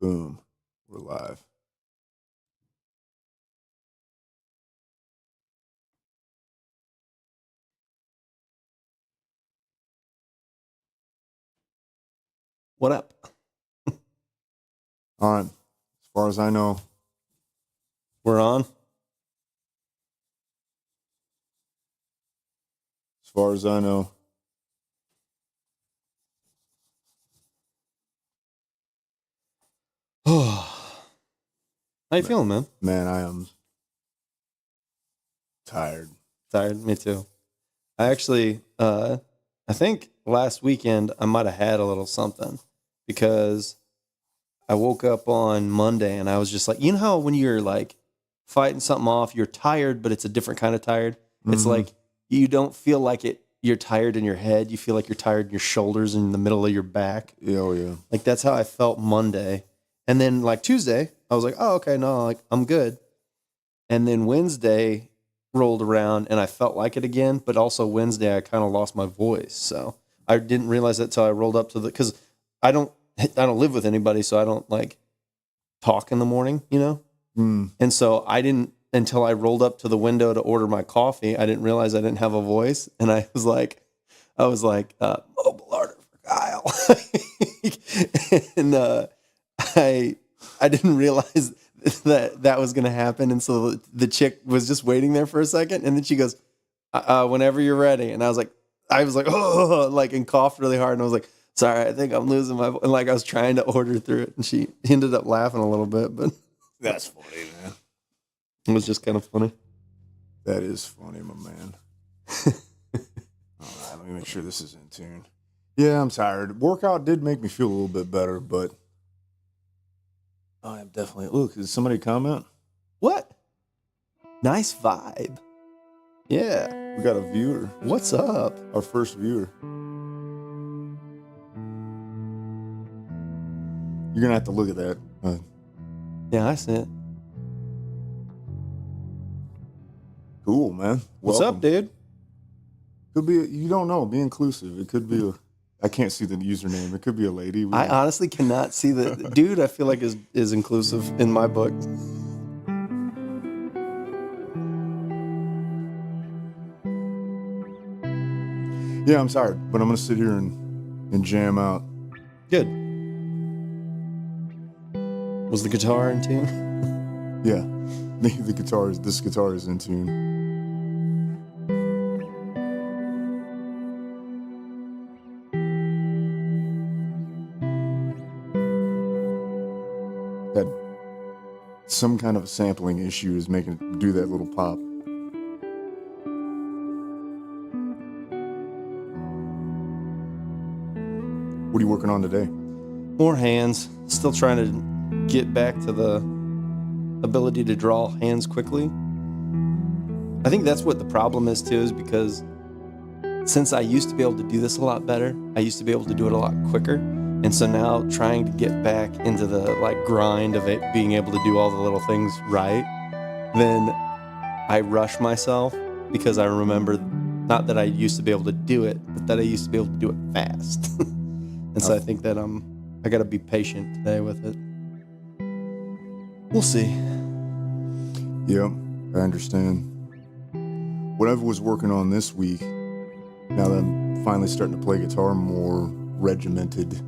Boom. We're live. What up? All right. As far as I know, We're on. as far as I know. How you feeling, man? Man, I am tired. Tired? Me too. I actually, I think last weekend I might have had a little something because I woke up on Monday and I was just like, you know how when you're like fighting something off, you're tired, but it's a different kind of tired. It's like you don't feel like it. You're tired in your head. You feel like you're tired in your shoulders and in the middle of your back. Oh, yeah. Like that's how I felt Monday. And then like Tuesday, I was like, oh, okay, no, like I'm good. And then Wednesday rolled around and I felt like it again. But also Wednesday, I kind of lost my voice. So I didn't realize that till I rolled up to because I don't live with anybody. So I don't like talk in the morning, you know? And so I didn't, until I rolled up to the window to order my coffee, I didn't realize I didn't have a voice. And I was like, mobile order for Kyle. And I didn't realize that was going to happen. And so the chick was just waiting there for a second. And then she goes, whenever you're ready. And I was like, oh, like, and coughed really hard. And I was like, sorry, I think I'm losing my voice. And like, I was trying to order through it. And she ended up laughing a little bit, but That's funny, man. it was just kind of funny. That is funny, my man. All right, let me make sure this is in tune. Yeah, I'm tired. Workout did make me feel a little bit better, but I am definitely. Look, did somebody comment? What? Nice vibe. Yeah. We got a viewer. What's up? Our first viewer. You're gonna have to look at that. Yeah, I see it. Cool, man. What's Welcome. up, dude? Could be. You don't know. Be inclusive. It could be a. I can't see the username. It could be a lady. I honestly cannot see the dude. I feel like is inclusive in my book. Yeah, I'm tired, but I'm gonna sit here and jam out. Good. Was the guitar in tune? Yeah, the guitar is. This guitar is in tune. That some kind of sampling issue is making it do that little pop. What are you working on today? More hands. Still trying to get back to the ability to draw hands quickly. I think that's what the problem is too, is because since I used to be able to do this a lot better, I used to be able to do it a lot quicker. And so now trying to get back into the like grind of it, being able to do all the little things right, then I rush myself because I remember not that I used to be able to do it, but that I used to be able to do it fast. And so I think that I got to be patient today with it. We'll see. Yeah, I understand. What I was working on this week, now that I'm finally starting to play guitar more regimented.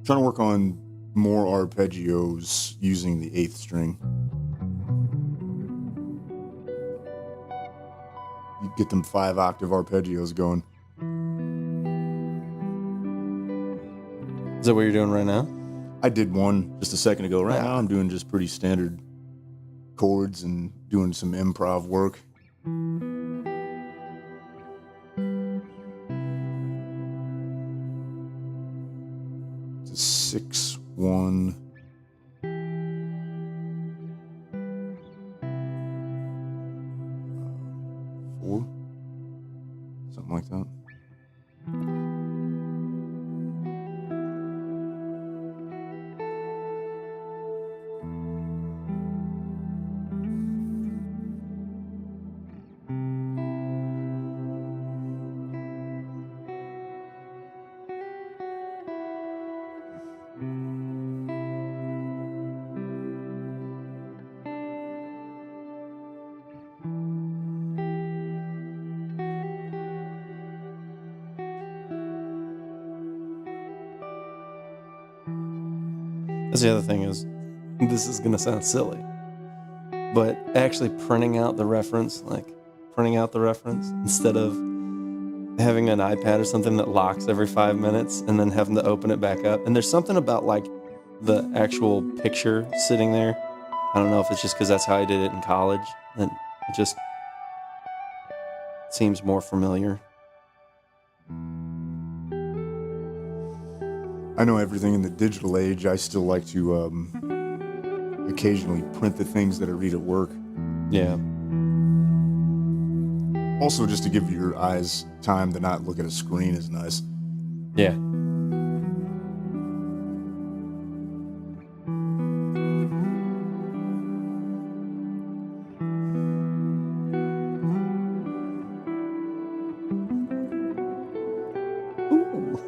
Trying to work on more arpeggios using the 8th string. You get them 5-octave arpeggios going. Is that what you're doing right now? I did one just a second ago. Right now I'm doing just pretty standard chords and doing some improv work. It's a 6-1. Something like that. That's the other thing is, this is going to sound silly, but actually printing out the reference instead of having an iPad or something that locks every 5 minutes and then having to open it back up. And there's something about like the actual picture sitting there. I don't know if it's just because that's how I did it in college, and it just seems more familiar. I know everything in the digital age. I still like to occasionally print the things that I read at work. Yeah. Also, just to give your eyes time to not look at a screen is nice. Yeah. Ooh.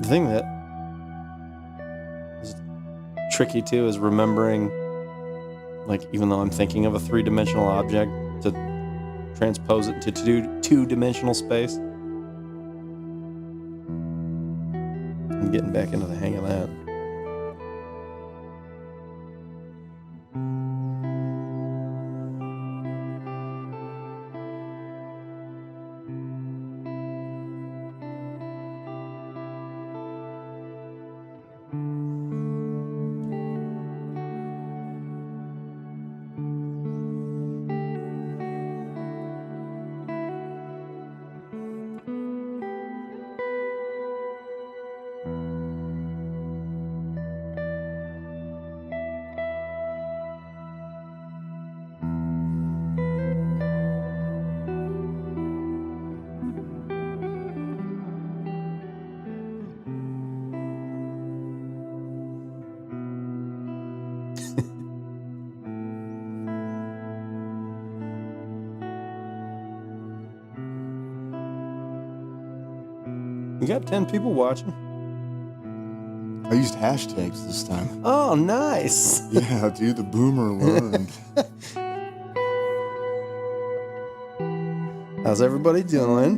The thing that is tricky too is remembering, like, even though I'm thinking of a 3-dimensional object, to transpose it to 2-dimensional space. I'm getting back into the hang of that. We got 10 people watching. I used hashtags this time. Oh, nice. Yeah, dude, the boomer learned. How's everybody doing?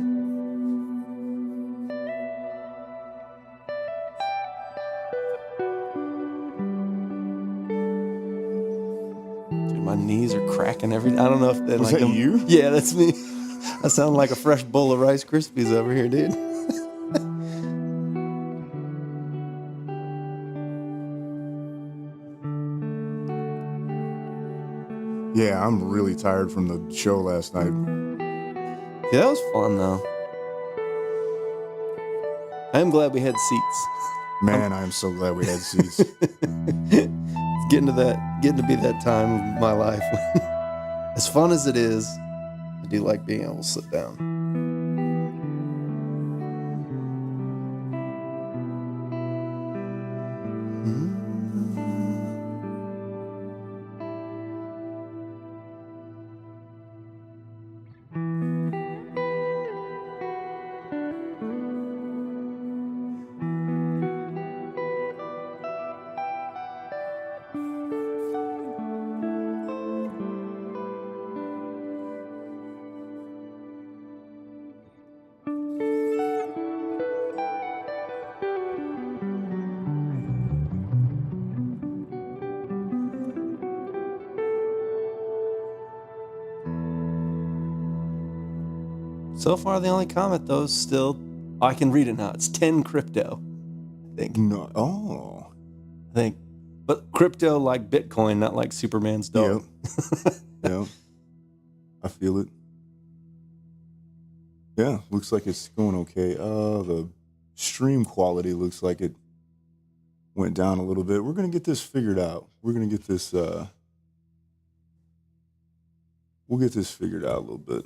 Dude, my knees are cracking I don't know if that Was that you? Yeah, that's me. I sound like a fresh bowl of Rice Krispies over here, dude. Yeah, I'm really tired from the show last night. Yeah, that was fun though. I am glad we had seats. Man, I am so glad we had seats. It's getting to be that time of my life. As fun as it is, I do like being able to sit down. So far, the only comment though is still, I can read it now. It's 10 crypto. I think. No. Oh. But crypto like Bitcoin, not like Superman's dog. Yep. Yep. I feel it. Yeah, looks like it's going okay. The stream quality looks like it went down a little bit. We're gonna get this figured out. We're gonna get this. We'll get this figured out a little bit.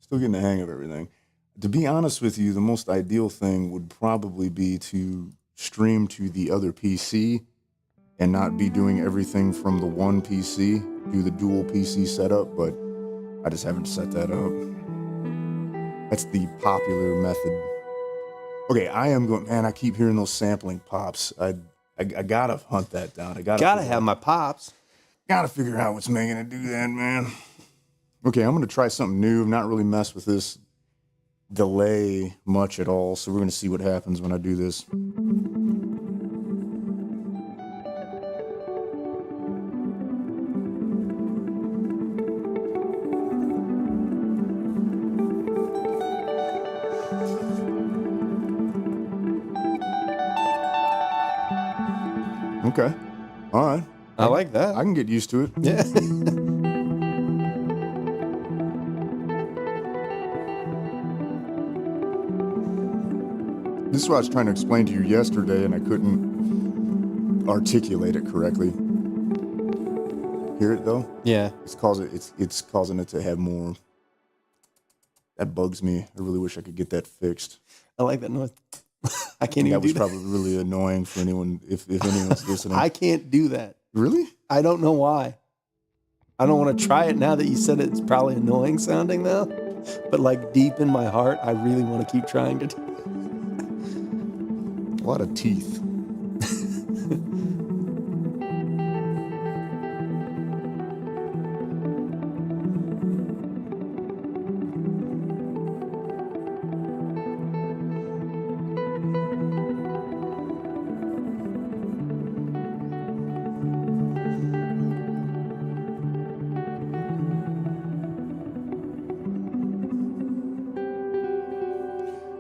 Still getting the hang of everything. To be honest with you, the most ideal thing would probably be to stream to the other PC and not be doing everything from the one PC, do the dual PC setup, but I just haven't set that up. That's the popular method. Okay, I am going. Man, I keep hearing those sampling pops. I gotta hunt that down. I Gotta have my pops. gotta figure out what's making it do that, man. Okay, I'm gonna try something new. Not really mess with this delay much at all. So we're gonna see what happens when I do this. Okay, all right. I like that. I can get used to it. Yeah. This is what I was trying to explain to you yesterday, and I couldn't articulate it correctly. Hear it though? Yeah. It's causing it to have more. That bugs me. I really wish I could get that fixed. I like that noise. I can't even That was do probably really annoying for anyone if anyone's listening. I can't do that. Really? I don't know why. I don't want to try it now that you said it's probably annoying sounding though. But like deep in my heart, I really want to keep trying to do it. A lot of teeth.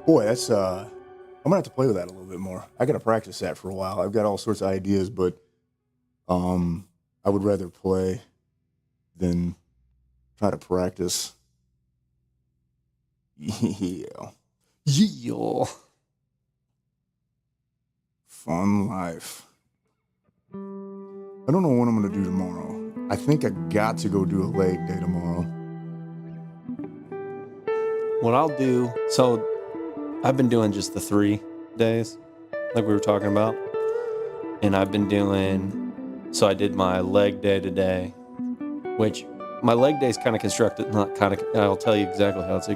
Boy, that's I'm gonna have to play with that a little bit more. I gotta practice that for a while. I've got all sorts of ideas, but I would rather play than try to practice. Yeah. Yeah. Fun life. I don't know what I'm gonna do tomorrow. I think I got to go do a leg day tomorrow. What I'll do, so I've been doing just the 3 days, like we were talking about. And I've been doing, so I did my leg day today, which my leg day is kind of constructed, not kind of, I'll tell you exactly how it's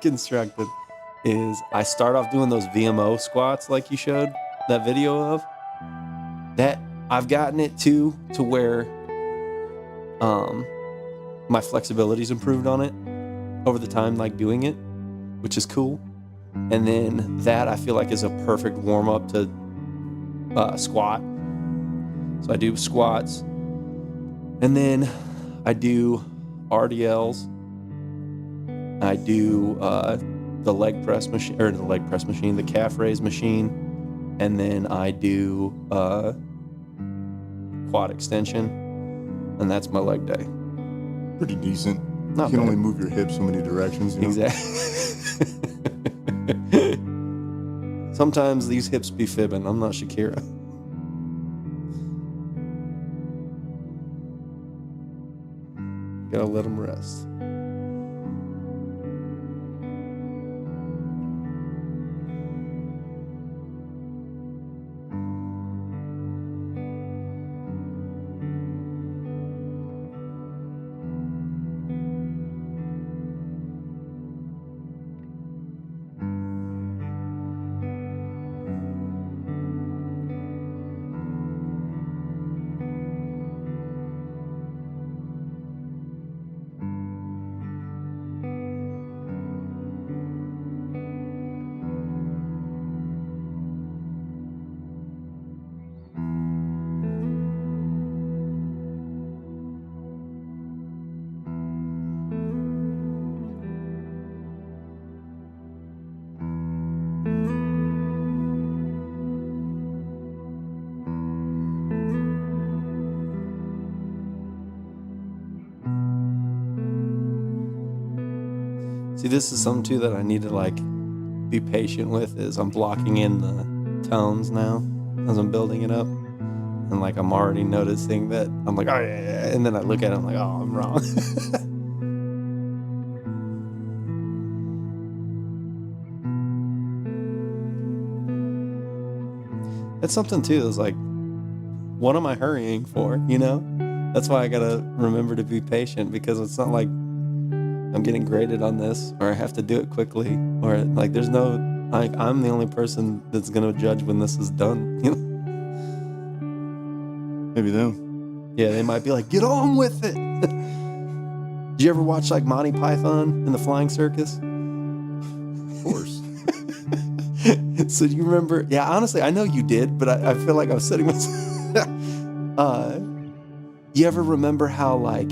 constructed, is I start off doing those VMO squats like you showed that video of. That I've gotten it to where my flexibility's improved on it over the time, like doing it, which is cool. And then that I feel like is a perfect warm up to squat. So I do squats, and then I do RDLs. I do the the calf raise machine, and then I do quad extension, and that's my leg day. Pretty decent. Not You can bad. only move your hips so many directions. You know? Exactly. Sometimes these hips be fibbing. I'm not Shakira. Gotta let them rest. See, this is something too that I need to like be patient with, is I'm blocking in the tones now as I'm building it up. And like I'm already noticing that I'm like, oh yeah, and then I look at it, I'm like, oh, I'm wrong. It's something too that's like, what am I hurrying for, you know? That's why I gotta remember to be patient, because it's not like I'm getting graded on this or I have to do it quickly, or like there's no I'm the only person that's gonna judge when this is done. You know? Maybe them. Yeah, they might be like, get on with it. Did you ever watch like Monty Python and the Flying Circus? Of course. So do you remember? Yeah, honestly, I know you did, but I feel like I was sitting with. You ever remember how like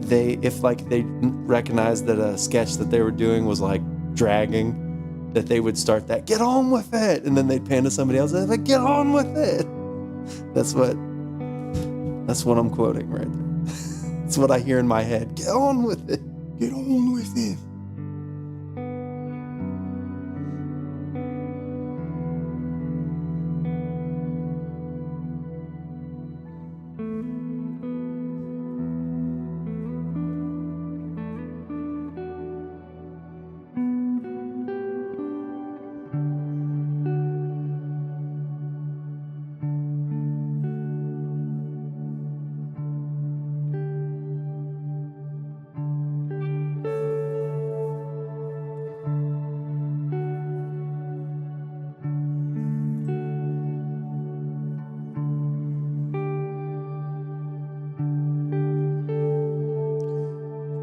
if they recognized that a sketch that they were doing was like dragging, that they would start that get on with it, and then they'd pan to somebody else and they'd be like, get on with it. That's what I'm quoting right there. That's what I hear in my head. Get on with it. Get on with it.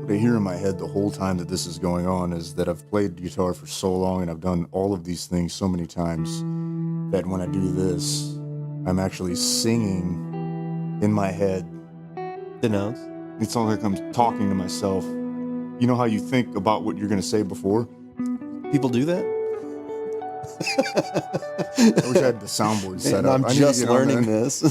What I hear in my head the whole time that this is going on is that I've played guitar for so long and I've done all of these things so many times that when I do this, I'm actually singing in my head. The notes. It's all like I'm talking to myself. You know how you think about what you're going to say before? People do that? I wish I had the soundboard set Man, up. I'm I need to just get on learning that. this.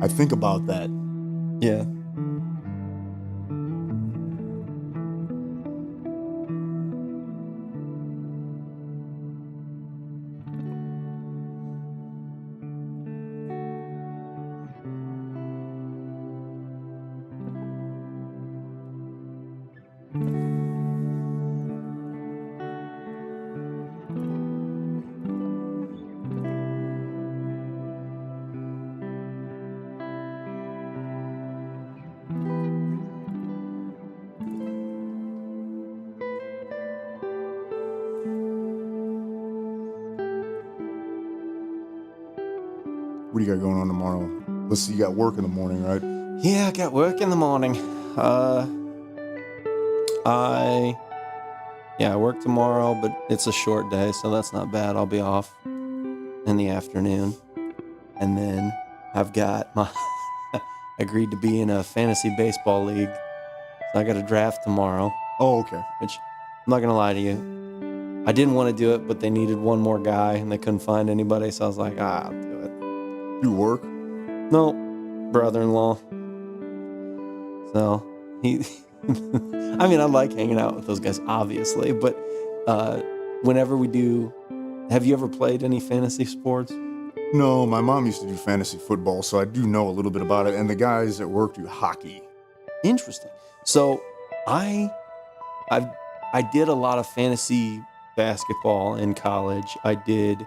I think about that. Yeah. What do you got going on tomorrow? Let's see, you got work in the morning, right? Yeah, I got work in the morning. I work tomorrow, but it's a short day, so that's not bad. I'll be off in the afternoon. And then I've got my agreed to be in a fantasy baseball league. So I got a draft tomorrow, Oh, okay. which I'm not gonna lie to you. I didn't want to do it, but they needed one more guy and they couldn't find anybody, so I was like, I'll do it. You work? No, brother-in-law. So he I mean, I like hanging out with those guys, obviously, but whenever we do, have you ever played any fantasy sports? No, my mom used to do fantasy football, so I do know a little bit about it. And the guys at work do hockey. Interesting. So I did a lot of fantasy basketball in college. I did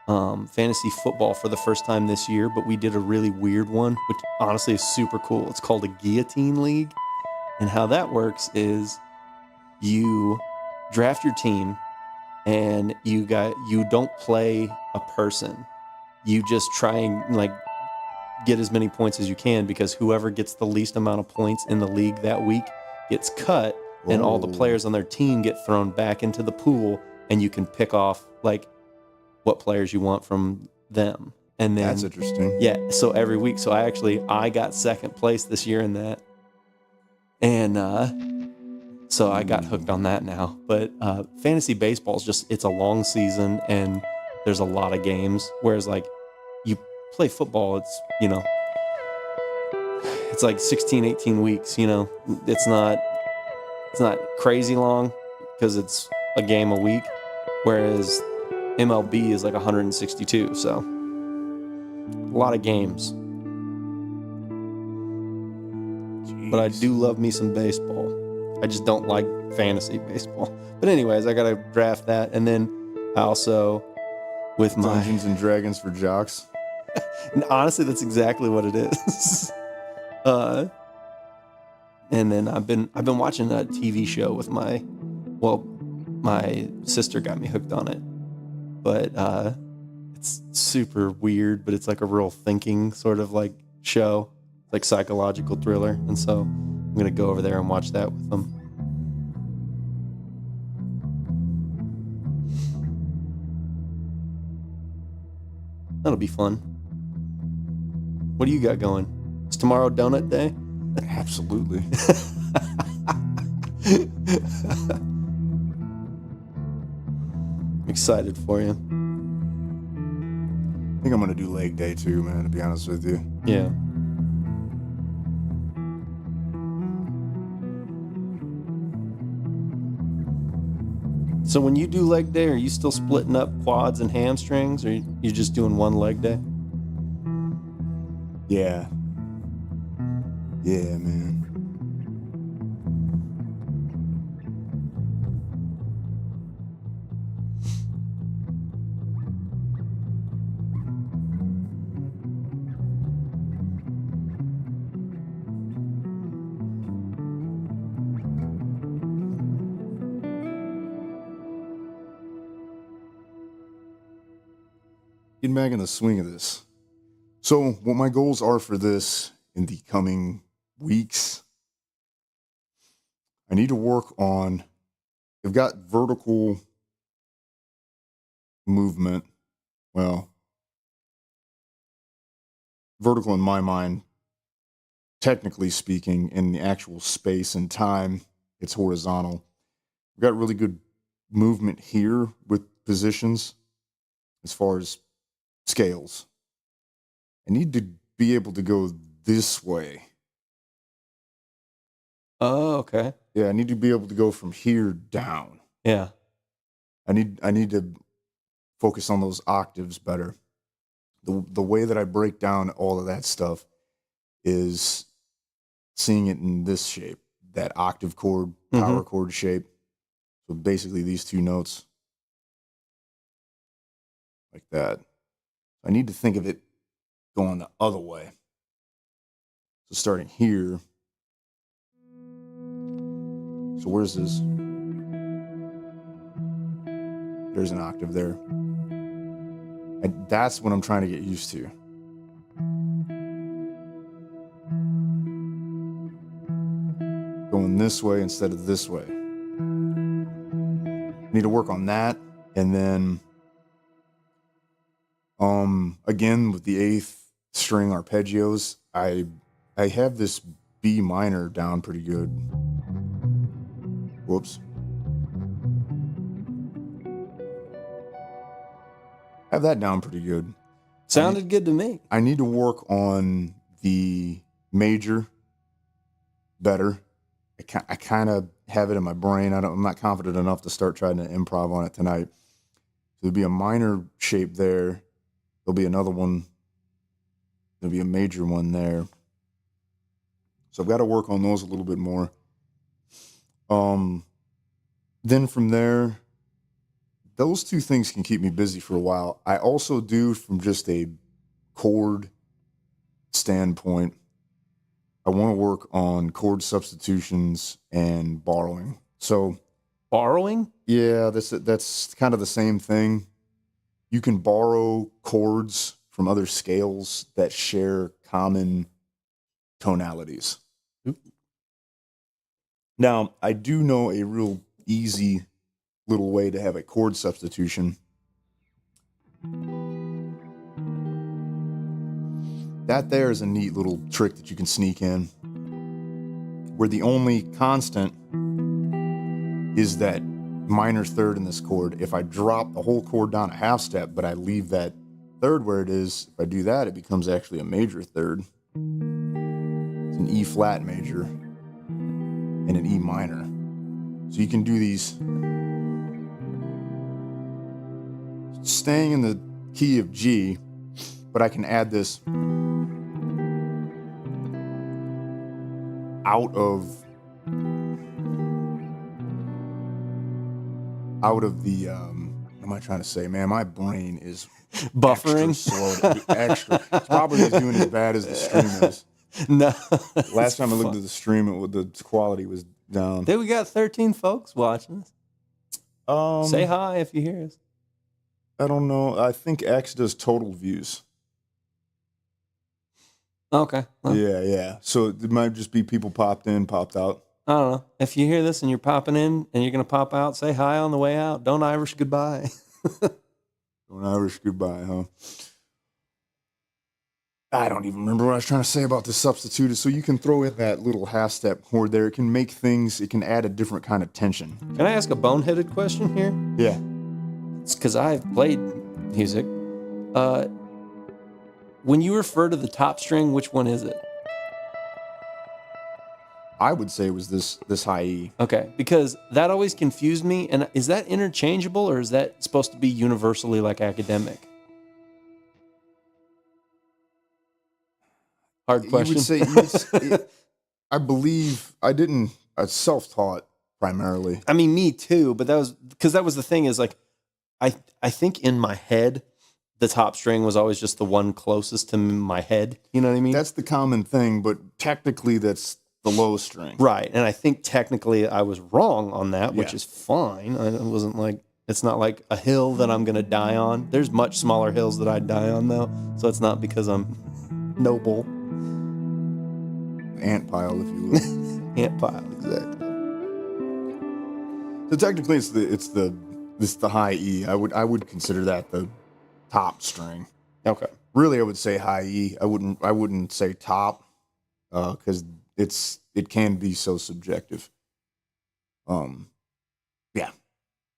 fantasy football for the first time this year, but we did a really weird one, which honestly is super cool. It's called a guillotine league. And how that works is you draft your team and you don't play a person. You just try and like get as many points as you can, because whoever gets the least amount of points in the league that week gets cut, and all the players on their team get thrown back into the pool, and you can pick off like what players you want from them. And then That's interesting. yeah, so every week. So I got second place this year in that. And so I got hooked on that now. But fantasy baseball is just, it's a long season and there's a lot of games. Whereas like you play football, it's, it's like 16, 18 weeks, It's not crazy long because it's a game a week. Whereas MLB is like 162, so a lot of games. Jeez. But I do love me some baseball. I just don't like fantasy baseball. But anyways, I gotta draft that, and then I also with my Dungeons and Dragons for jocks. honestly, that's exactly what it is. And then I've been watching a TV show with my sister got me hooked on it. But it's super weird, but it's like a real thinking sort of like show, like psychological thriller. And so I'm going to go over there and watch that with them. That'll be fun. What do you got going? Is tomorrow donut day? Absolutely. I'm excited for you. I think I'm going to do leg day too, man, to be honest with you. Yeah. So when you do leg day, are you still splitting up quads and hamstrings, or you just doing one leg day? Yeah. Yeah, man. Getting back in the swing of this. So, what my goals are for this in the coming weeks, I need to work on, I've got vertical movement. Well, vertical in my mind, technically speaking, in the actual space and time, it's horizontal. I've got really good movement here with positions as far as scales. I need to be able to go this way. Oh, okay. Yeah, I need to be able to go from here down. Yeah. I need to focus on those octaves better. The way that I break down all of that stuff is seeing it in this shape, that octave chord, power chord shape. So basically these two notes like that. I need to think of it going the other way. So starting here. So where's this? There's an octave there. And that's what I'm trying to get used to. Going this way instead of this way. I need to work on that. And then, again, with the 8th string arpeggios, I have this B minor down pretty good. Whoops. Have that down pretty good. Sounded good to me. I need to work on the major better. I kind of have it in my brain. I'm not confident enough to start trying to improv on it tonight. So there'll be a minor shape there. There'll be another one. There'll be a major one there. So I've got to work on those a little bit more. Then from there, those two things can keep me busy for a while. I also do, from just a chord standpoint, I want to work on chord substitutions and borrowing. So Borrowing? yeah, that's kind of the same thing. You can borrow chords from other scales that share common tonalities. Now, I do know a real easy little way to have a chord substitution. That there is a neat little trick that you can sneak in, where the only constant is that minor third in this chord. If I drop the whole chord down a half step, but I leave that third where it is, if I do that, it becomes actually a major third. It's an E flat major and an E minor. So you can do these staying in the key of G, but I can add this out of the what am I trying to say, man? My brain is buffering. extra slow. Extra. It's probably doing as bad as the stream is. No. Last time I looked at the stream, the quality was down. Dude, we got 13 folks watching us. Say hi if you hear us. I don't know. I think X does total views. Okay. Well, Yeah. So it might just be people popped in, popped out. I don't know. If you hear this and you're popping in and you're going to pop out, say hi on the way out. Don't Irish goodbye. Don't Irish goodbye, huh? I don't even remember what I was trying to say about the substituted. So you can throw in that little half step chord there. It can make things, it can add a different kind of tension. Can I ask a boneheaded question here? Yeah. It's because I've played music. When you refer to the top string, which one is it? I would say it was this high E. Okay, because that always confused me. And is that interchangeable or is that supposed to be universally like academic? Hard question. You would say, I believe, I self-taught primarily. I mean, me too, but that was the thing is like, I think in my head, the top string was always just the one closest to my head. You know what I mean? That's the common thing, but technically that's the low string. Right. And I think technically I was wrong on that, which Yeah. is fine. It wasn't like, it's not like a hill that I'm going to die on. There's much smaller hills that I'd die on though. So it's not because I'm noble. Ant pile, if you will. Ant pile, exactly. So technically it's the high E. I would consider that the top string. Okay. Really, I would say high E. I wouldn't say top, because it can be so subjective. Yeah,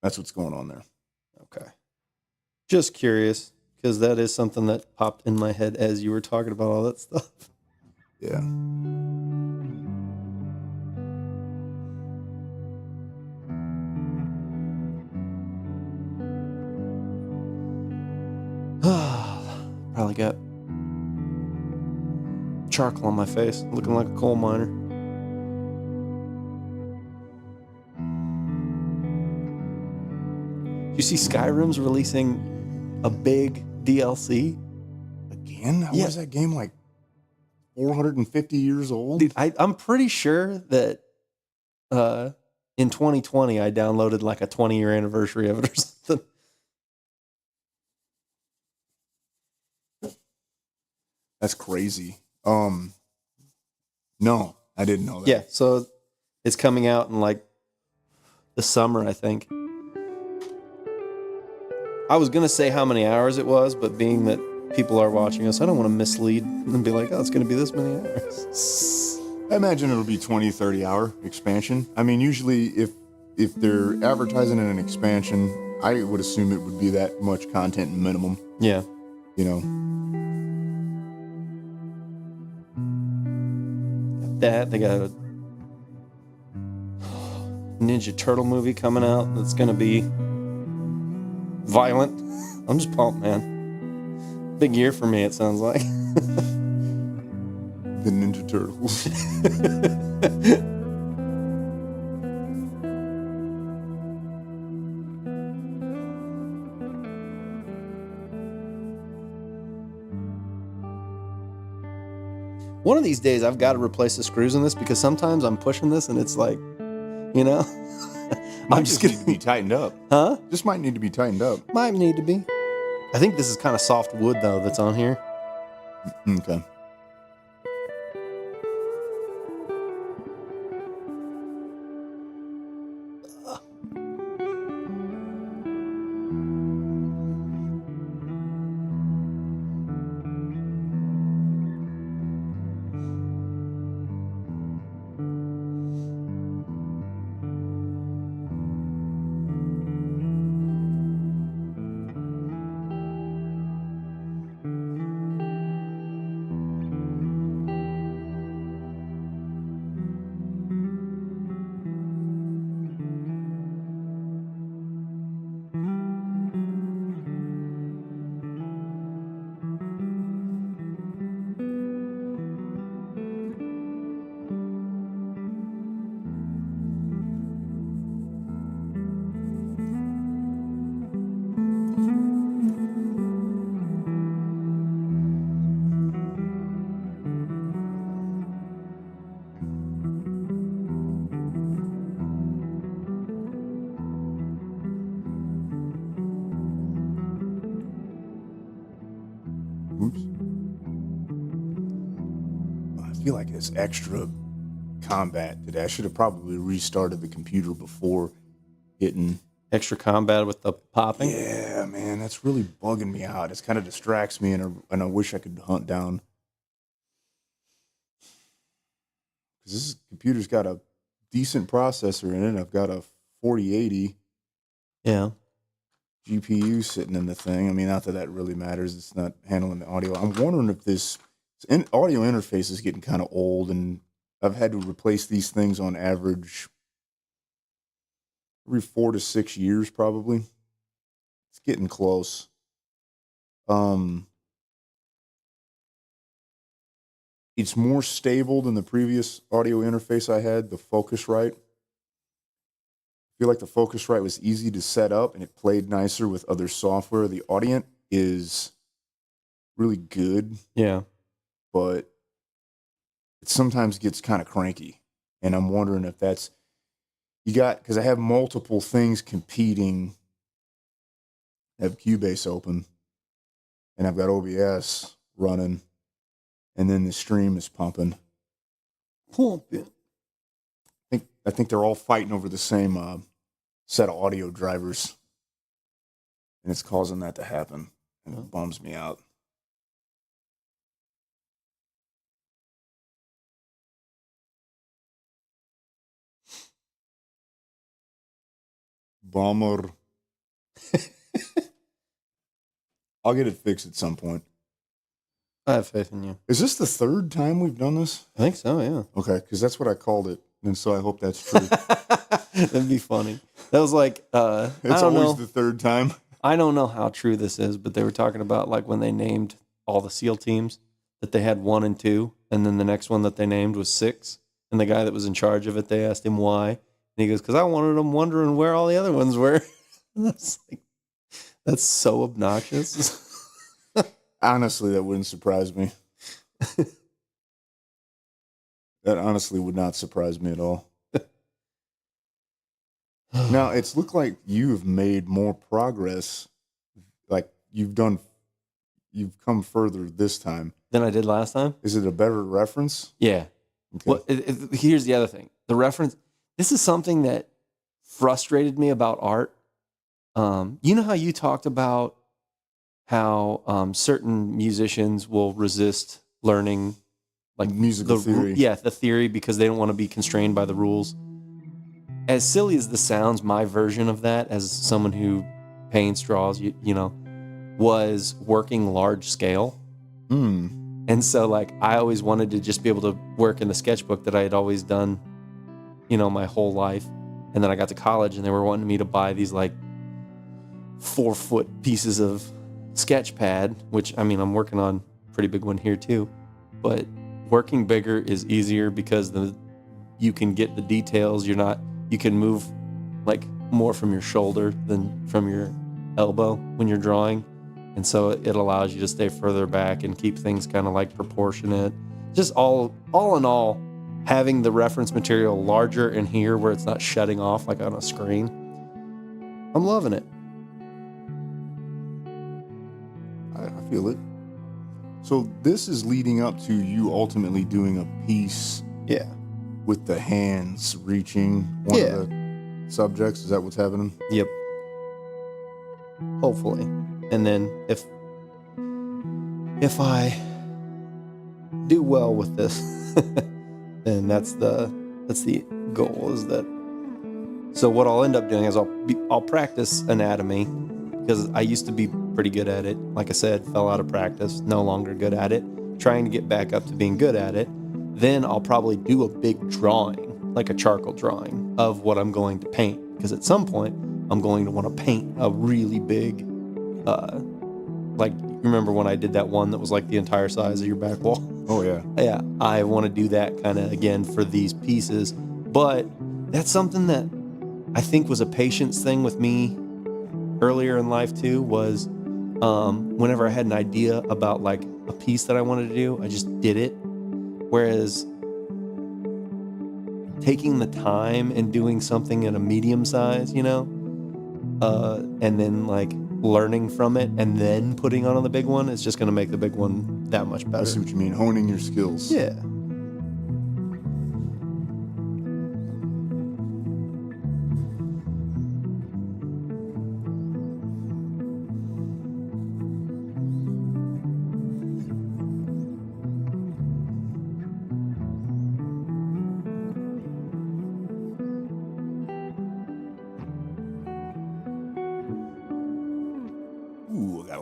that's what's going on there. Okay. Just curious, because that is something that popped in my head as you were talking about all that stuff. Yeah. Probably got charcoal on my face, looking like a coal miner. You see Skyrim's releasing a big DLC? Again? Yeah. What is that game, like 450 years old? Dude, I'm pretty sure that in 2020 I downloaded like a 20-year anniversary of it or something. That's crazy. No, I didn't know that. Yeah, so it's coming out in like the summer, I think. I was going to say how many hours it was, but being that people are watching us, I don't want to mislead and be like, oh, it's going to be this many hours. I imagine it'll be 20, 30 hour expansion. I mean, usually if they're advertising an expansion, I would assume it would be that much content minimum, Yeah. you know. That, they got a Ninja Turtle movie coming out that's going to be violent. I'm just pumped, man. Big year for me, it sounds like. The Ninja Turtles. One of these days, I've got to replace the screws in this because sometimes I'm pushing this and it's like, you know, I'm just going to be tightened up. huh? This might need to be tightened up. Might need to be. I think this is kind of soft wood though that's on here. Okay. feel like it's extra combat today. I should have probably restarted the computer before hitting. Extra combat with the popping. Yeah, man, that's really bugging me out. It kind of distracts me, and I wish I could hunt down. Because this computer's got a decent processor in it. I've got a 4080 GPU sitting in the thing. I mean, not that really matters. It's not handling the audio. I'm wondering if this audio interface is getting kind of old, and I've had to replace these things on average every 4 to 6 years, probably. It's getting close. It's more stable than the previous audio interface I had, the Focusrite. I feel like the Focusrite was easy to set up and it played nicer with other software. The Audient is really good. Yeah. But it sometimes gets kind of cranky. And I'm wondering if that's, because I have multiple things competing. I have Cubase open and I've got OBS running, and then the stream is pumping. I think they're all fighting over the same set of audio drivers, and it's causing that to happen, and it bums me out. Bummer. I'll get it fixed at some point. I have faith in you. Is this the third time we've done this? I think so, yeah. Okay, because that's what I called it, and so I hope that's true. That'd be funny. That was like, it's always the third time. I don't know how true this is, but they were talking about like when they named all the SEAL teams, that they had 1 and 2, and then the next one that they named was 6. And the guy that was in charge of it, they asked him why. And he goes, because I wanted them wondering where all the other ones were. That's like, that's so obnoxious. Honestly, that wouldn't surprise me. That honestly would not surprise me at all. Now, it's looked like you have made more progress. Like you've come further this time than I did last time. Is it a better reference? Yeah. Okay. Well, here's the other thing. The reference, this is something that frustrated me about art. You know how you talked about how certain musicians will resist learning like musical theory. Yeah, the theory, because they don't want to be constrained by the rules. As silly as this sounds, my version of that, as someone who paints, draws, you know, was working large scale. And so like I always wanted to just be able to work in the sketchbook that I had always done, you know, my whole life. And then I got to college and they were wanting me to buy these like 4-foot pieces of sketch pad, which I mean, I'm working on a pretty big one here too, but working bigger is easier because you can get the details. You can move like more from your shoulder than from your elbow when you're drawing. And so it allows you to stay further back and keep things kind of like proportionate. Just all in all, having the reference material larger in here where it's not shutting off like on a screen. I'm loving it. I feel it. So this is leading up to you ultimately doing a piece. Yeah. With the hands reaching one of the subjects. Is that what's happening? Yep. Hopefully. And then if I do well with this, then that's the goal, is that. So what I'll end up doing is I'll practice anatomy, because I used to be pretty good at it. Like I said, fell out of practice, no longer good at it, trying to get back up to being good at it. Then I'll probably do a big drawing, like a charcoal drawing of what I'm going to paint, because at some point I'm going to want to paint a really big, like, remember when I did that one that was like the entire size of your back wall? Oh yeah. Yeah, I want to do that kind of again for these pieces. But that's something that I think was a patience thing with me earlier in life too, was whenever I had an idea about like a piece that I wanted to do, I just did it. Whereas taking the time and doing something at a medium size, you know, and then like learning from it and then putting on the big one is just going to make the big one that much better. I see what you mean. Honing your skills. Yeah.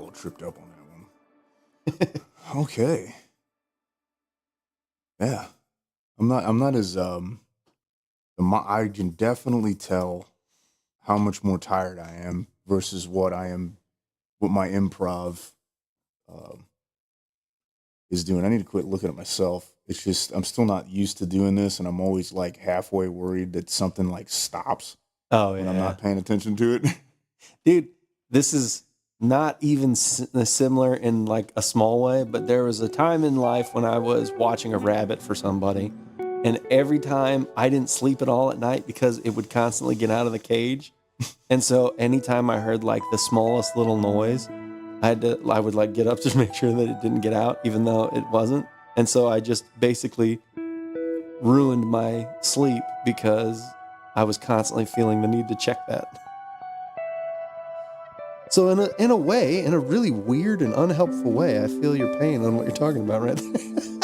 all tripped up on that one. Okay. Yeah. I'm not as I can definitely tell how much more tired I am versus what my improv um, is doing. I need to quit looking at myself. It's just I'm still not used to doing this, and I'm always like halfway worried that something like stops Oh when I'm yeah, not paying attention to it. dude. This is not even similar in like a small way, but there was a time in life when I was watching a rabbit for somebody, and every time I didn't sleep at all at night because it would constantly get out of the cage. And so anytime I heard like the smallest little noise, I would like get up to make sure that it didn't get out, even though it wasn't. And so I just basically ruined my sleep because I was constantly feeling the need to check that. So in a way, in a really weird and unhelpful way, I feel your pain on what you're talking about right there.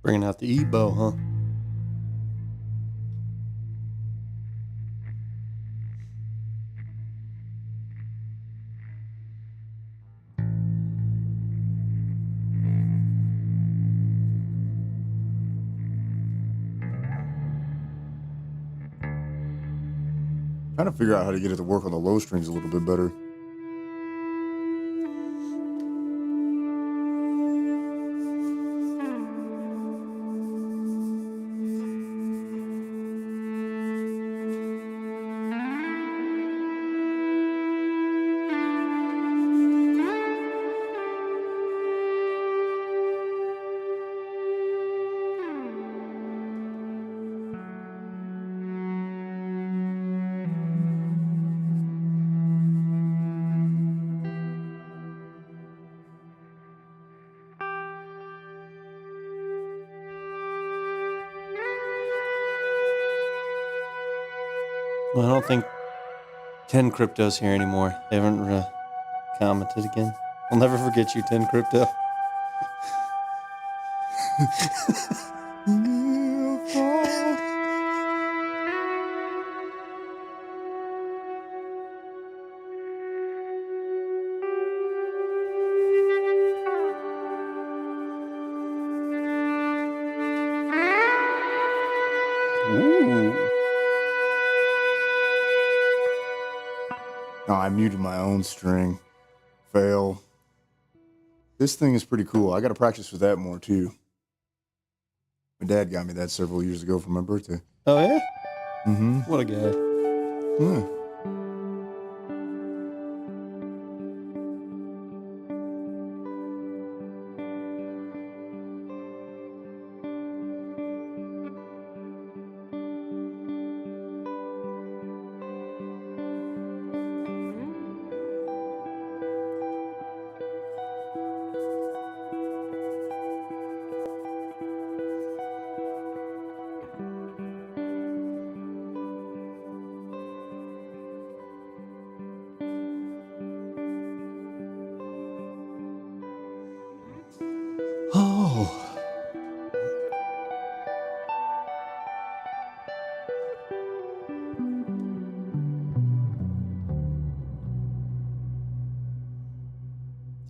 Bringing out the Ebo, huh? Trying to figure out how to get it to work on the low strings a little bit better. Well, I don't think 10 Crypto's here anymore. They haven't commented again. I'll never forget you, 10 Crypto. Ooh. Oh, I muted my own string. Fail. This thing is pretty cool. I got to practice with that more too. My dad got me that several years ago for my birthday. Oh, yeah? Mm-hmm. What a guy. Yeah. Oh.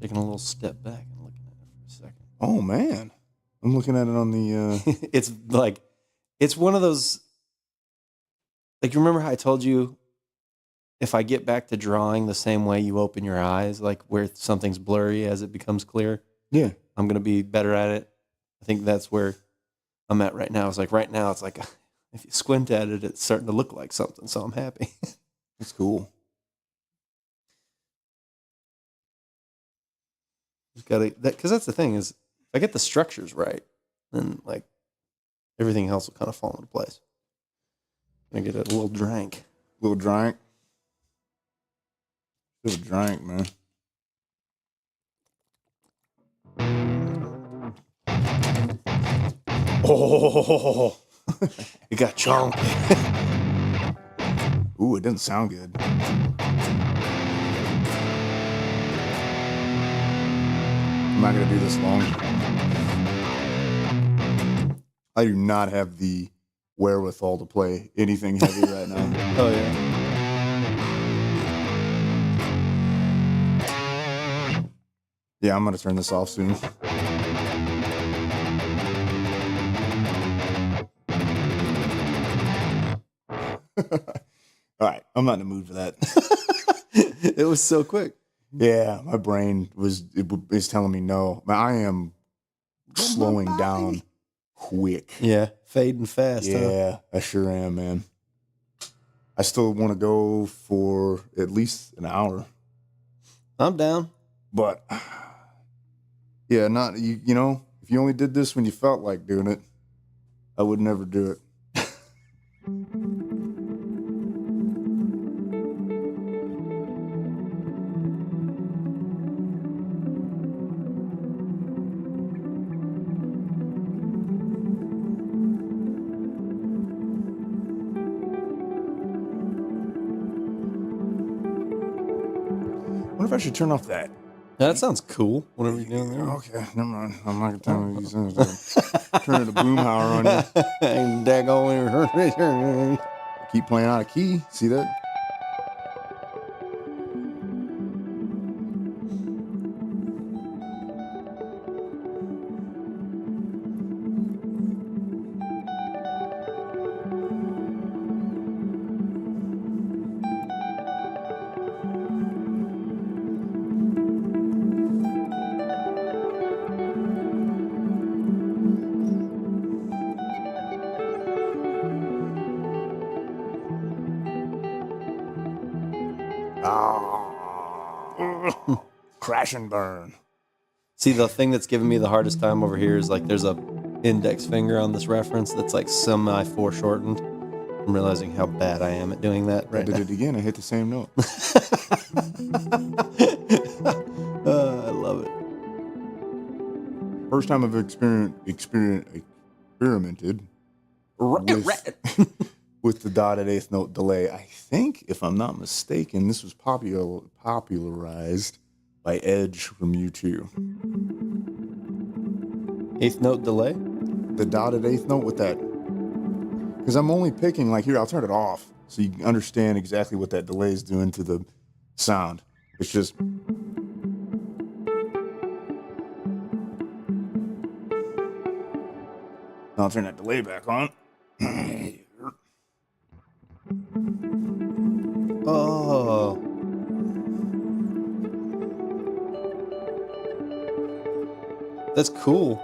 Taking a little step back and looking at it for a second. Oh man. I'm looking at it on the. It's one of those. Like, remember how I told you, if I get back to drawing the same way you open your eyes, like where something's blurry as it becomes clear, Yeah. I'm gonna be better at it. I think that's where I'm at right now. It's like right now, it's like if you squint at it, it's starting to look like something. So I'm happy. That's cool. Just gotta because that's the thing is, if I get the structures right, then like everything else will kind of fall into place. I get a little drank. Little drink. Little drink, man. Oh, it got chunky. Ooh, it doesn't sound good. I'm not gonna do this long. I do not have the wherewithal to play anything heavy right now. Oh yeah. Yeah, I'm gonna turn this off soon. All right, I'm not in the mood for that. It was so quick. Yeah, my brain is telling me no. I am slowing down quick. Yeah, fading fast. Huh? Yeah, I sure am, man. I still want to go for at least an hour, I'm down. but yeah, not you. You know, if you only did this when you felt like doing it, I would never do it. What if I should turn off that? That sounds cool. Whatever you're doing there. Okay, never mind. I'm not gonna tell you these things. Turn the boomhauer on you. And daggone. Keep playing out of key. See that? Crash and burn. See, the thing that's giving me the hardest time over here is like there's a index finger on this reference that's like semi foreshortened. I'm realizing how bad I am at doing that I right did now. it again. I hit the same note. I love it. First time I've experimented with the dotted eighth note delay. I think, if I'm not mistaken, this was popularized by Edge from U2. Eighth note delay? The dotted eighth note with that, because I'm only picking, like, here, I'll turn it off so you can understand exactly what that delay is doing to the sound. It's just... I'll turn that delay back on. Oh. That's cool.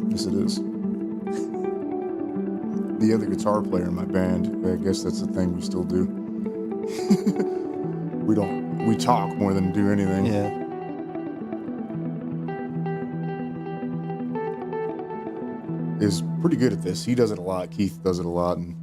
Yes, it is. The other guitar player in my band, I guess that's the thing we still do. We talk more than do anything. Yeah. Is pretty good at this. He does it a lot. Keith does it a lot. And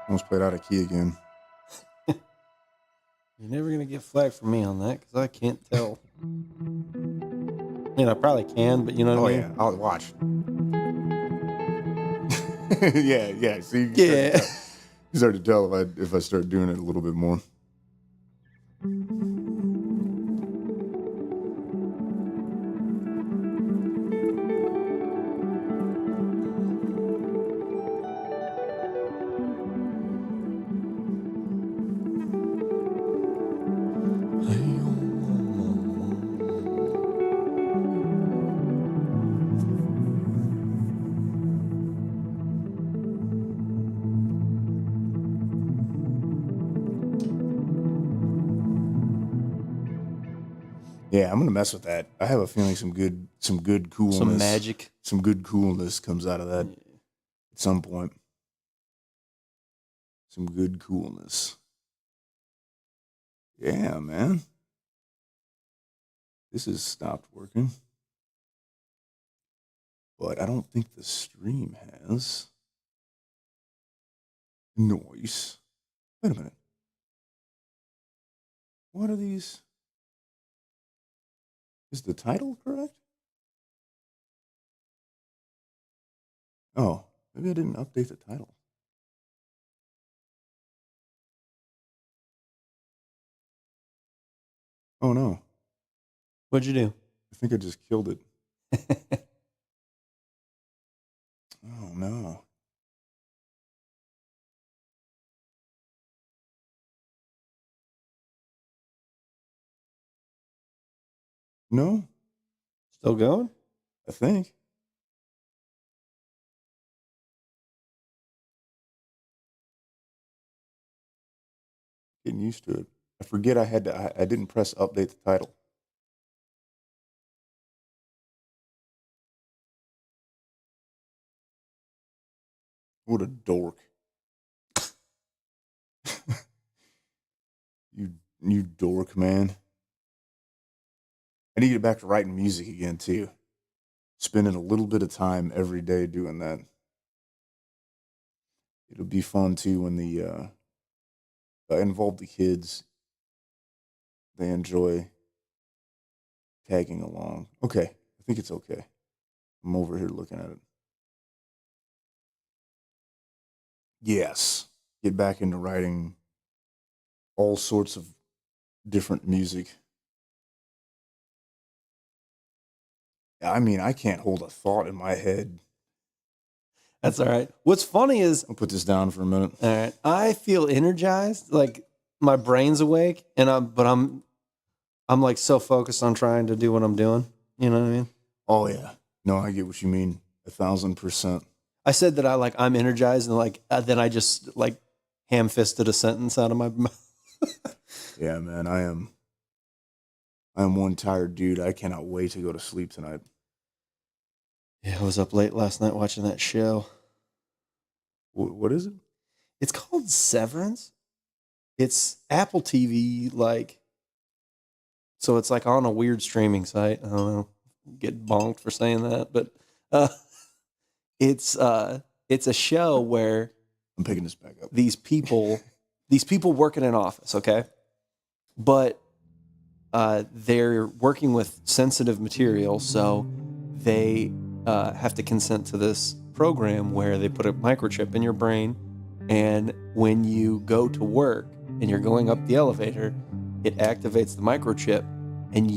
Almost played out of key again. You're never going to get flagged for me on that because I can't tell. I mean, I probably can, but you know what I mean? Yeah, I'll watch. yeah. See, Yeah. you start to tell if I start doing it a little bit more. Yeah, I'm gonna mess with that. I have a feeling some good coolness, Some magic. some good coolness comes out of that at some point. Some good coolness. Yeah, man. This has stopped working, but I don't think the stream has. Noise. Wait a minute. What are these? Is the title correct? Oh, maybe I didn't update the title. Oh no, What'd you do? I think I just killed it. Oh no. No, Still going? I think. Getting used to it. I forget I didn't press update the title. What a dork. You dork, man. I need to get back to writing music again too. Spending a little bit of time every day doing that. It'll be fun too when I involve the kids. They enjoy tagging along. Okay, I think it's okay. I'm over here looking at it. Yes, get back into writing all sorts of different music. I mean, I can't hold a thought in my head. That's all right. What's funny is, I'll put this down for a minute. all right, I feel energized, like my brain's awake, and I'm like so focused on trying to do what I'm doing. You know what I mean? Oh yeah, no, I get what you mean. 1,000%. I said that I'm energized, and then I just like ham-fisted a sentence out of my mouth. Yeah, man, I am one tired dude. I cannot wait to go to sleep tonight. Yeah, I was up late last night watching that show. What is it? It's called Severance. It's Apple TV, so it's like on a weird streaming site. I don't know, get bonked for saying that, but it's a show where I'm picking this back up. these people work in an office, okay, but they're working with sensitive material, so they have to consent to this program where they put a microchip in your brain, and when you go to work and you're going up the elevator, it activates the microchip, and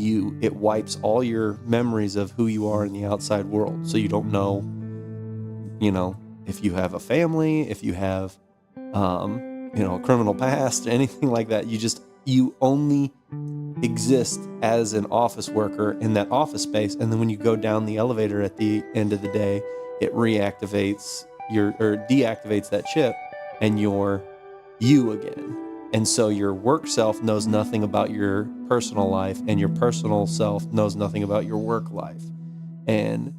it wipes all your memories of who you are in the outside world. So you don't know, if you have a family, if you have, a criminal past, anything like that. You only exist as an office worker in that office space. And then when you go down the elevator at the end of the day, it deactivates that chip, and you're you again. And so your work self knows nothing about your personal life, and your personal self knows nothing about your work life. And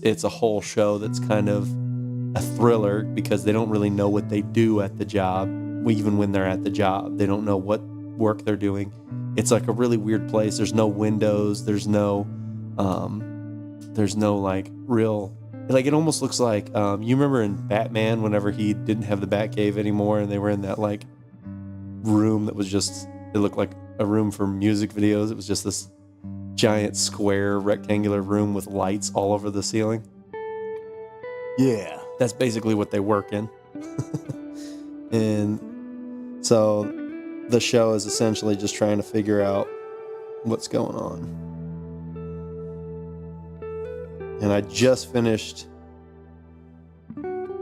it's a whole show that's kind of a thriller because they don't really know what they do at the job. Even when they're at the job, they don't know what work they're doing. It's like a really weird place. There's no windows. There's no like real like it almost looks like you remember in Batman whenever he didn't have the Batcave anymore and they were in that like room that was just, it looked like a room for music videos. It was just this giant square rectangular room with lights all over the ceiling. Yeah. That's basically what they work in. And so the show is essentially just trying to figure out what's going on. And I just finished.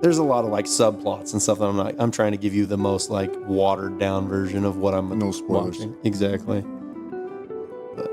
There's a lot of like subplots and stuff that I'm trying to give you the most like watered down version of what I'm No spoilers. watching. Exactly. But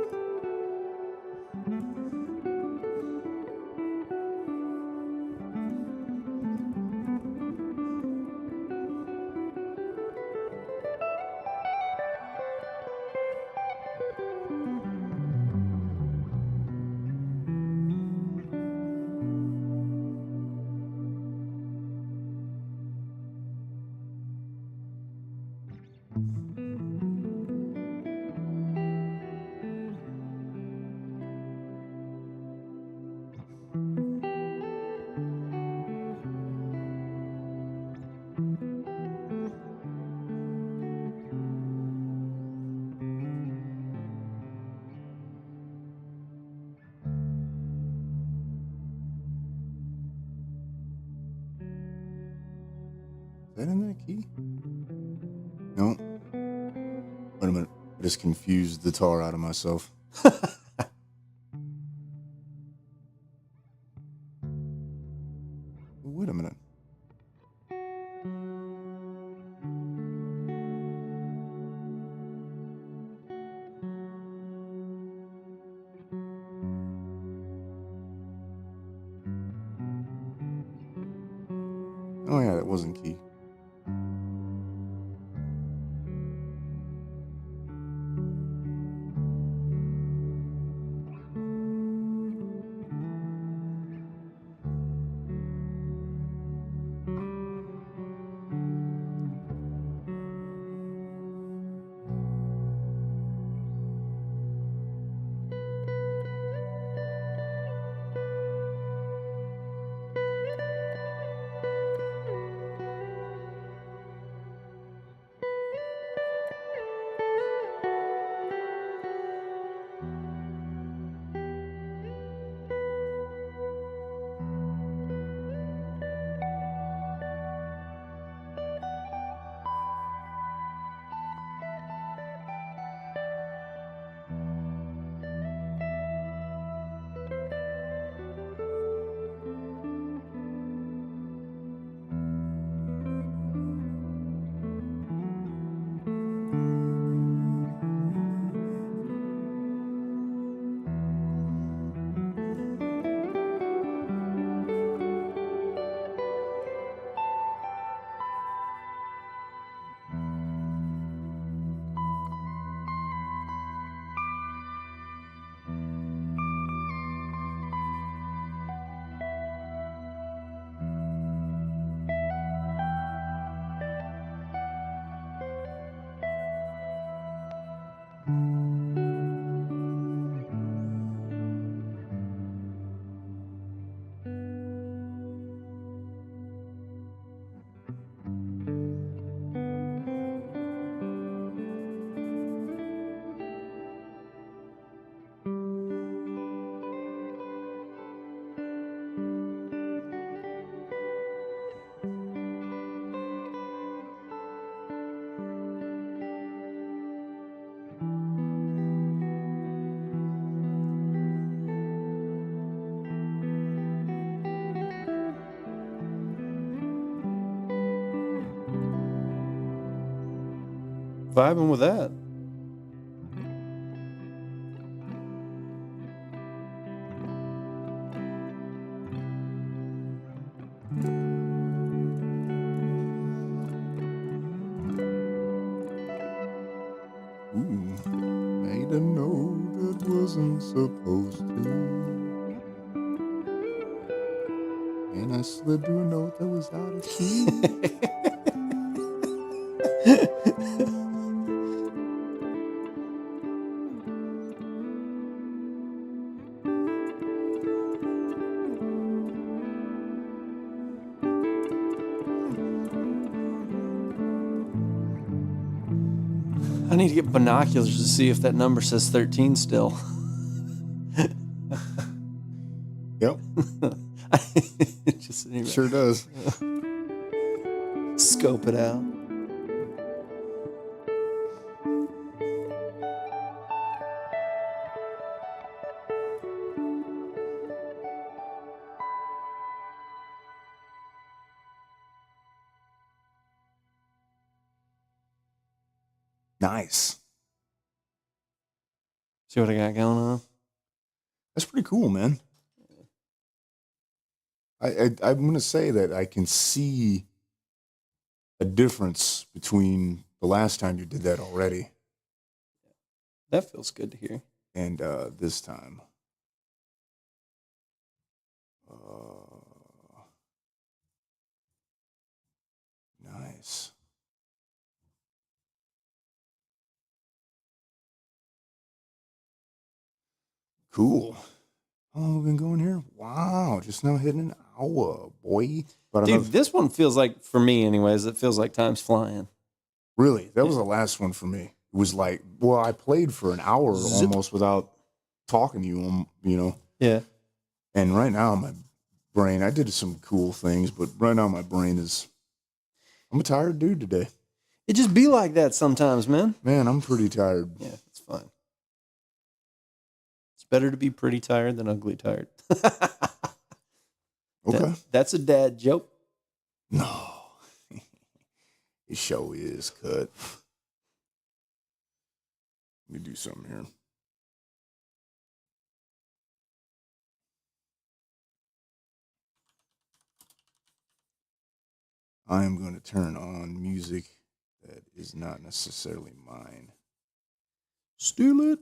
Is that in that key? No. Wait a minute. I just confused the tar out of myself. Wait a minute. Oh yeah, that wasn't key. vibing with that. Ooh, made a note that wasn't supposed to. And I slid through a note that was out of key. I need to get binoculars to see if that number says 13 still. Yep, Just anyway, sure does. scope it out. Nice. See what I got going on? That's pretty cool, man. I'm going to say that I can see a difference between the last time you did that already That feels good to hear. and this time. Nice. Cool. How long have we been going here? Wow, just now hitting an hour, boy. But Dude, this one feels like, for me anyways, it feels like time's flying. really, that was the last one for me. It was like, well, I played for an hour almost without talking to you, you know. Yeah. And right now, my brain, I did some cool things, but right now my brain is, I'm a tired dude today. It just be like that sometimes, man. Man, I'm pretty tired. Yeah, it's fine. It's better to be pretty tired than ugly tired. Okay. That's a dad joke. No. It show is cut. Let me do something here. I am going to turn on music that is not necessarily mine. Steal it.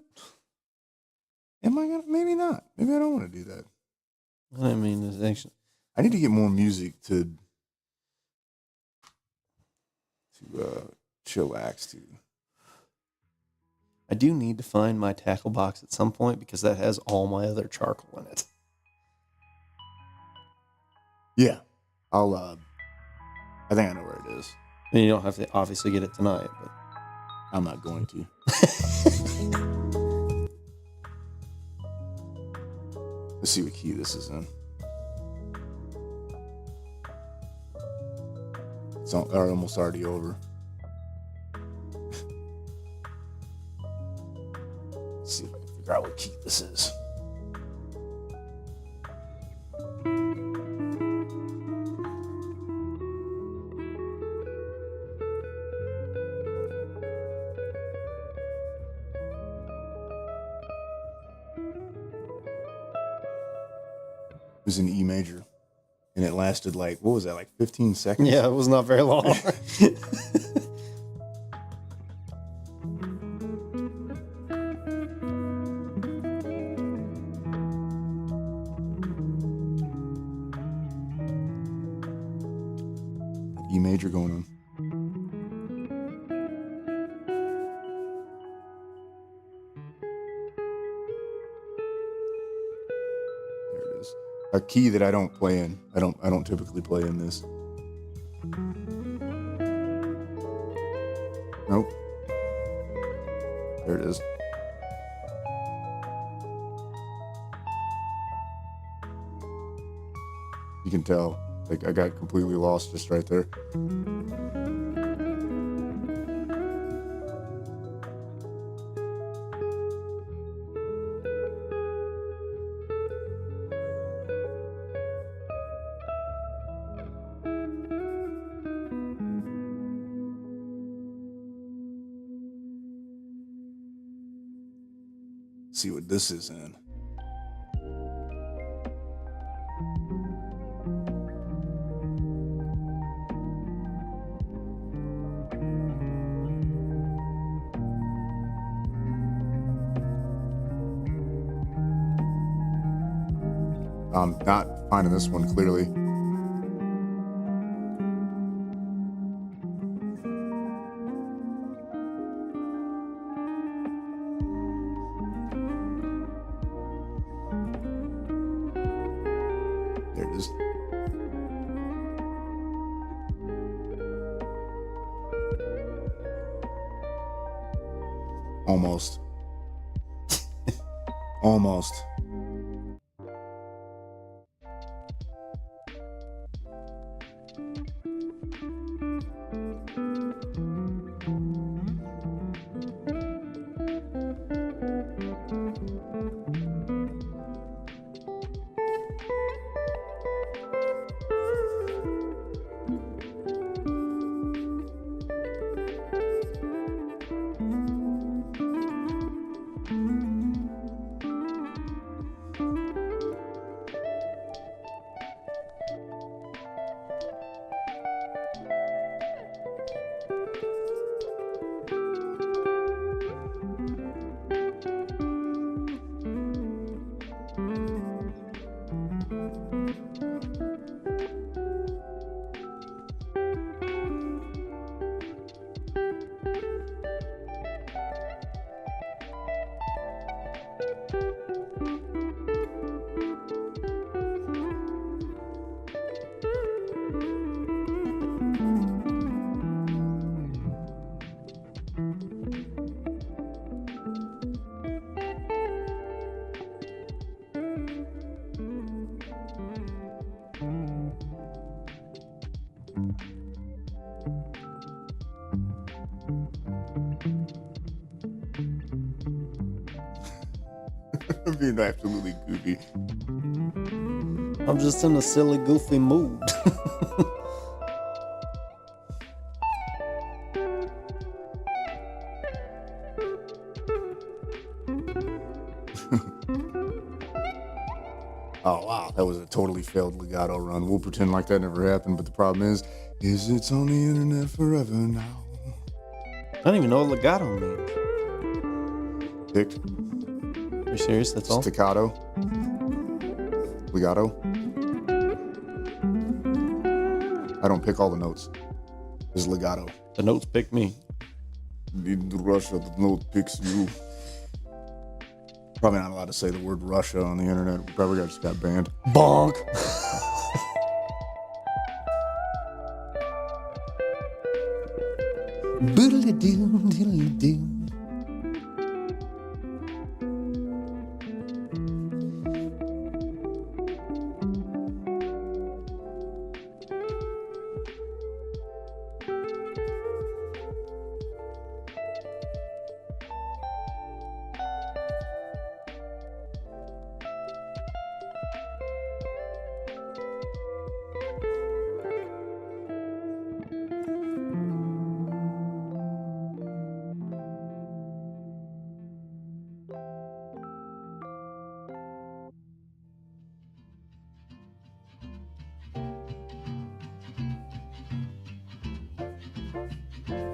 Am I going to? Maybe not. Maybe I don't want to do that. I mean, there's actually... I need to get more music to chillax to. I do need to find my tackle box at some point because that has all my other charcoal in it. Yeah. I think I know where it is. And you don't have to obviously get it tonight, but I'm not going to. Let's see what key this is in. It's almost already over. Let's see if I can figure out what key this is. It was in E major. And it lasted like, what was that, like 15 seconds? yeah, it was not very long. E major going on. There it is. A key that I don't play in. I don't typically play in this. Nope. There it is. You can tell. Like I got completely lost just right there. See what this is in. I'm not finding this one clearly. There it is. Almost. Almost. I'm being absolutely goofy. I'm just in a silly, goofy mood. Oh, wow. That was a totally failed legato run. We'll pretend like that never happened, but the problem is it's on the internet forever now. I don't even know what legato means. Picked. Are you serious? That's all? Staccato. Legato. I don't pick all the notes. It's legato. The notes pick me. In Russia, the note picks you. Probably not allowed to say the word Russia on the internet. We probably just got banned. Bonk. Boodle-doo, diddle-doo.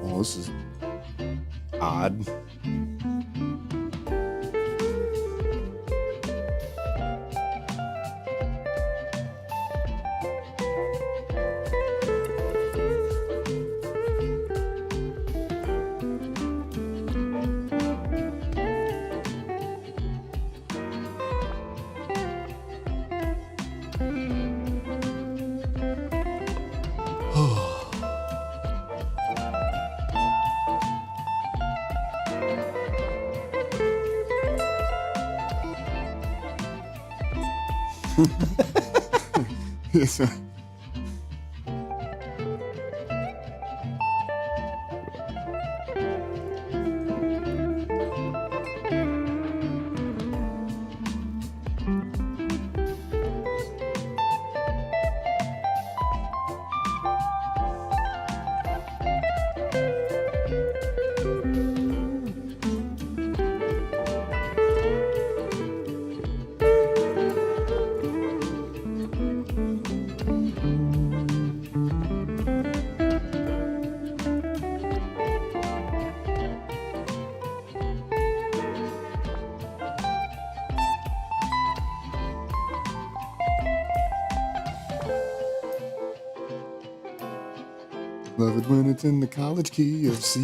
Oh, this is odd. Yes. Love it when it's in the college key of C.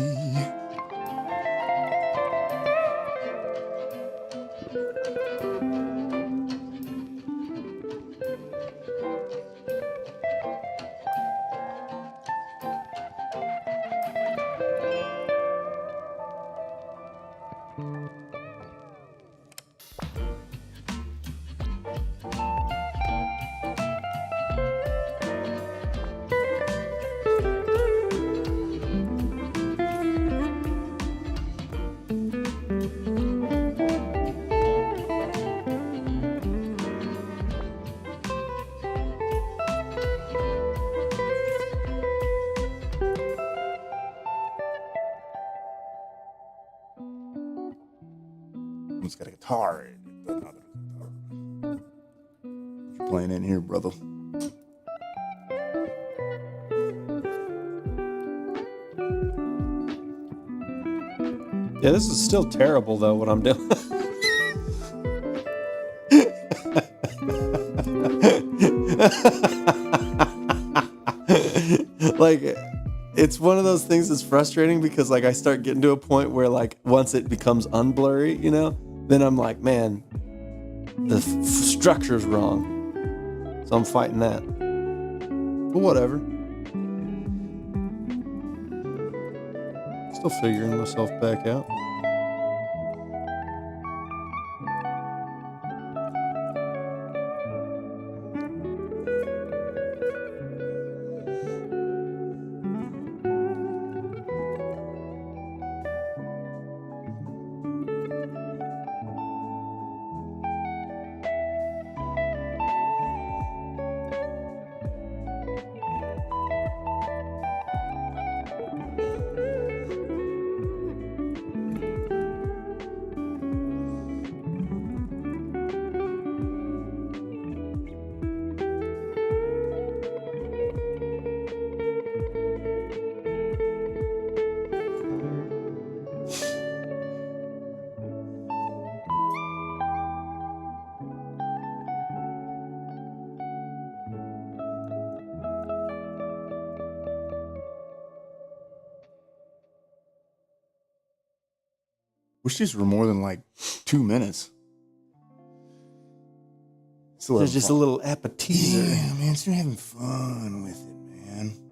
Someone's got a guitar. What you playing in here, brother? Yeah, this is still terrible though. What I'm doing. Like, it's one of those things that's frustrating because like I start getting to a point where like once it becomes unblurry, you know, then I'm like, man, the structure's wrong. So I'm fighting that. But whatever. Still figuring myself back out. Wish these were more than like 2 minutes. Still There's having just fun. a little appetizer. Yeah, man, still having fun with it, man.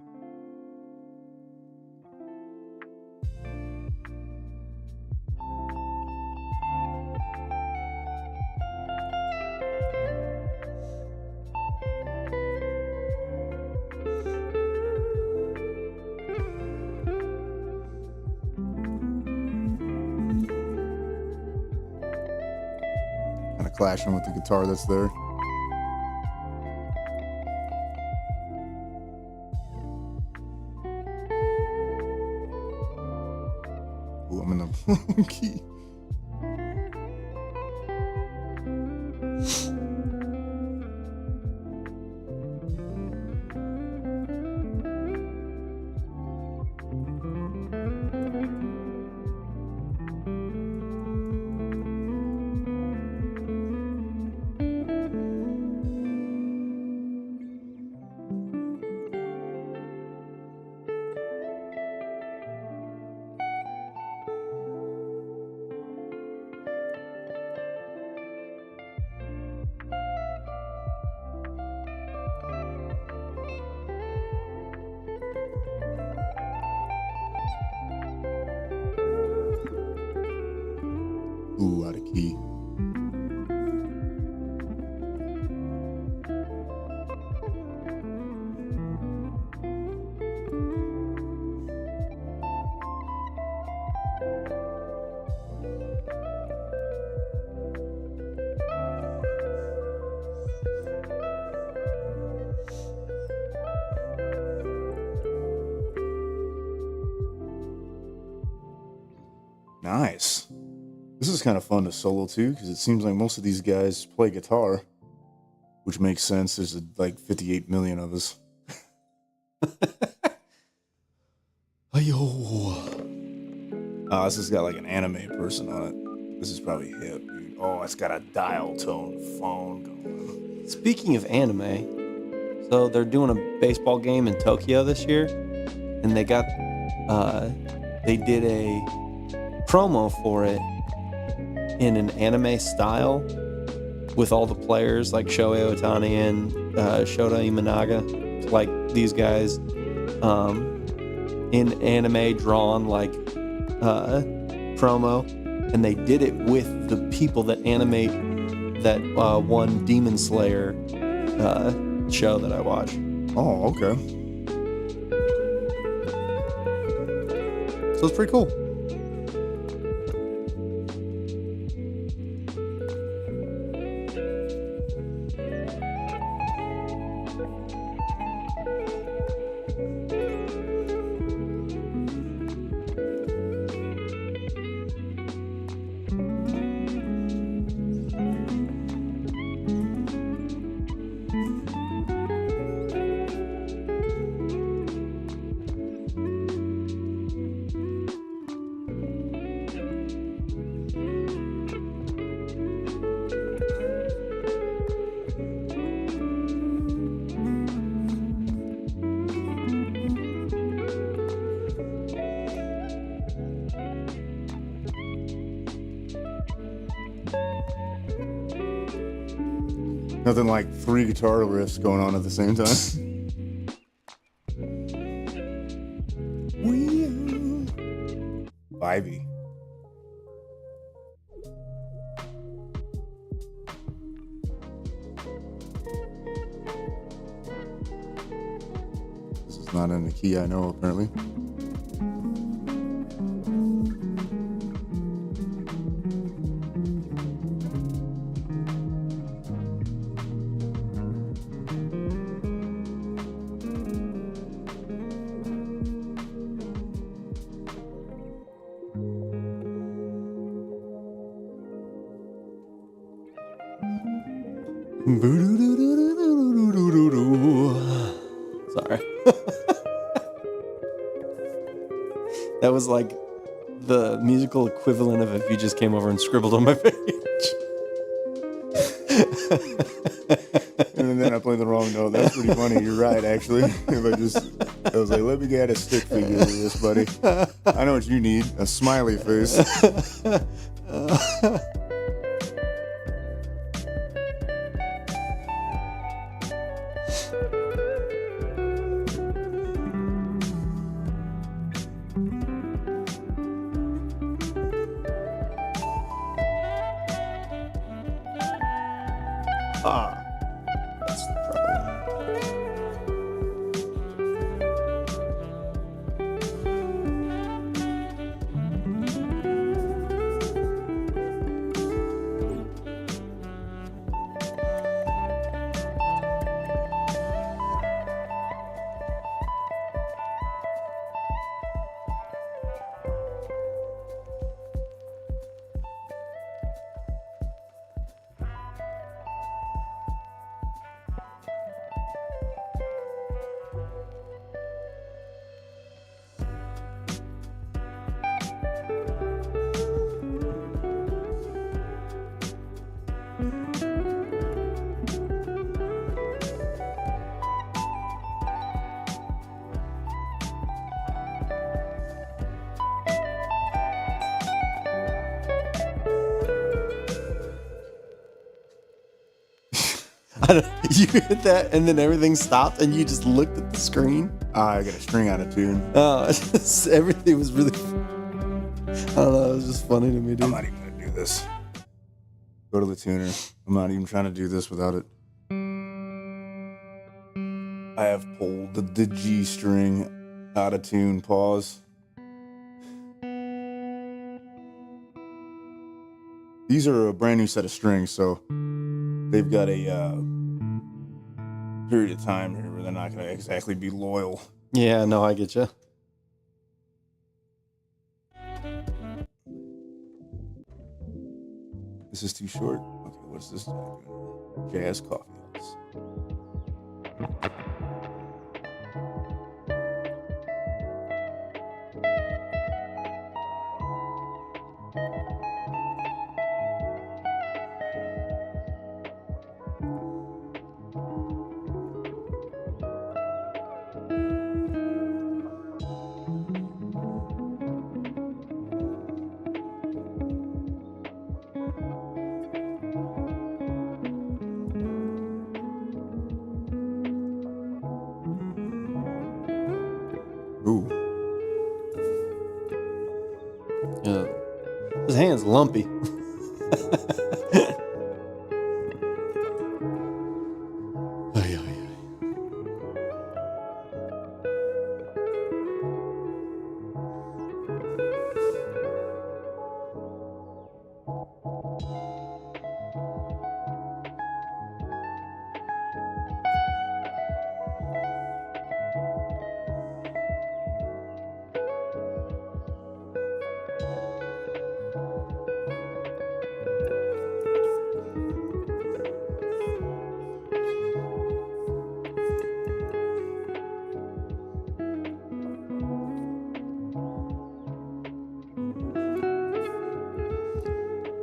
Kind of clashing with the guitar that's there. Ooh, I'm in the wrong key. Ooh, out of key. Nice. This is kind of fun to solo too, because it seems like most of these guys play guitar, which makes sense. There's like 58 million of us. Oh, this has got like an anime person on it. This is probably hip, dude. Oh, it's got a dial tone phone going. Speaking of anime, so they're doing a baseball game in Tokyo this year, and they did a promo for it in an anime style with all the players like Shohei Ohtani and Shota Imanaga, like these guys in anime drawn like promo, and they did it with the people that animate that one Demon Slayer show that I watch. Oh, okay. So it's pretty cool. Nothing like 3 guitar riffs going on at the same time. Vibey. This is not in the key I know, apparently. Sorry. That was like the musical equivalent of if you just came over and scribbled on my page. And then I played the wrong note. That's pretty funny. You're right, actually. I was like, let me get a stick figure of this, buddy. I know what you need. A smiley face. That's the problem. You hit that and then everything stopped and you just looked at the screen. I got a string out of tune. Everything was really, I don't know, it was just funny to me, dude. I'm not even going to do this. Go to the tuner. I'm not even trying to do this without it. I have pulled the G string out of tune. Pause. These are a brand new set of strings, so they've got a period of time here where they're not going to exactly be loyal. Yeah, no, I get you. This is too short. Okay, what's this? Jazz Coffee House. Ooh. Yeah. His hand's lumpy. Ay, ay, ay.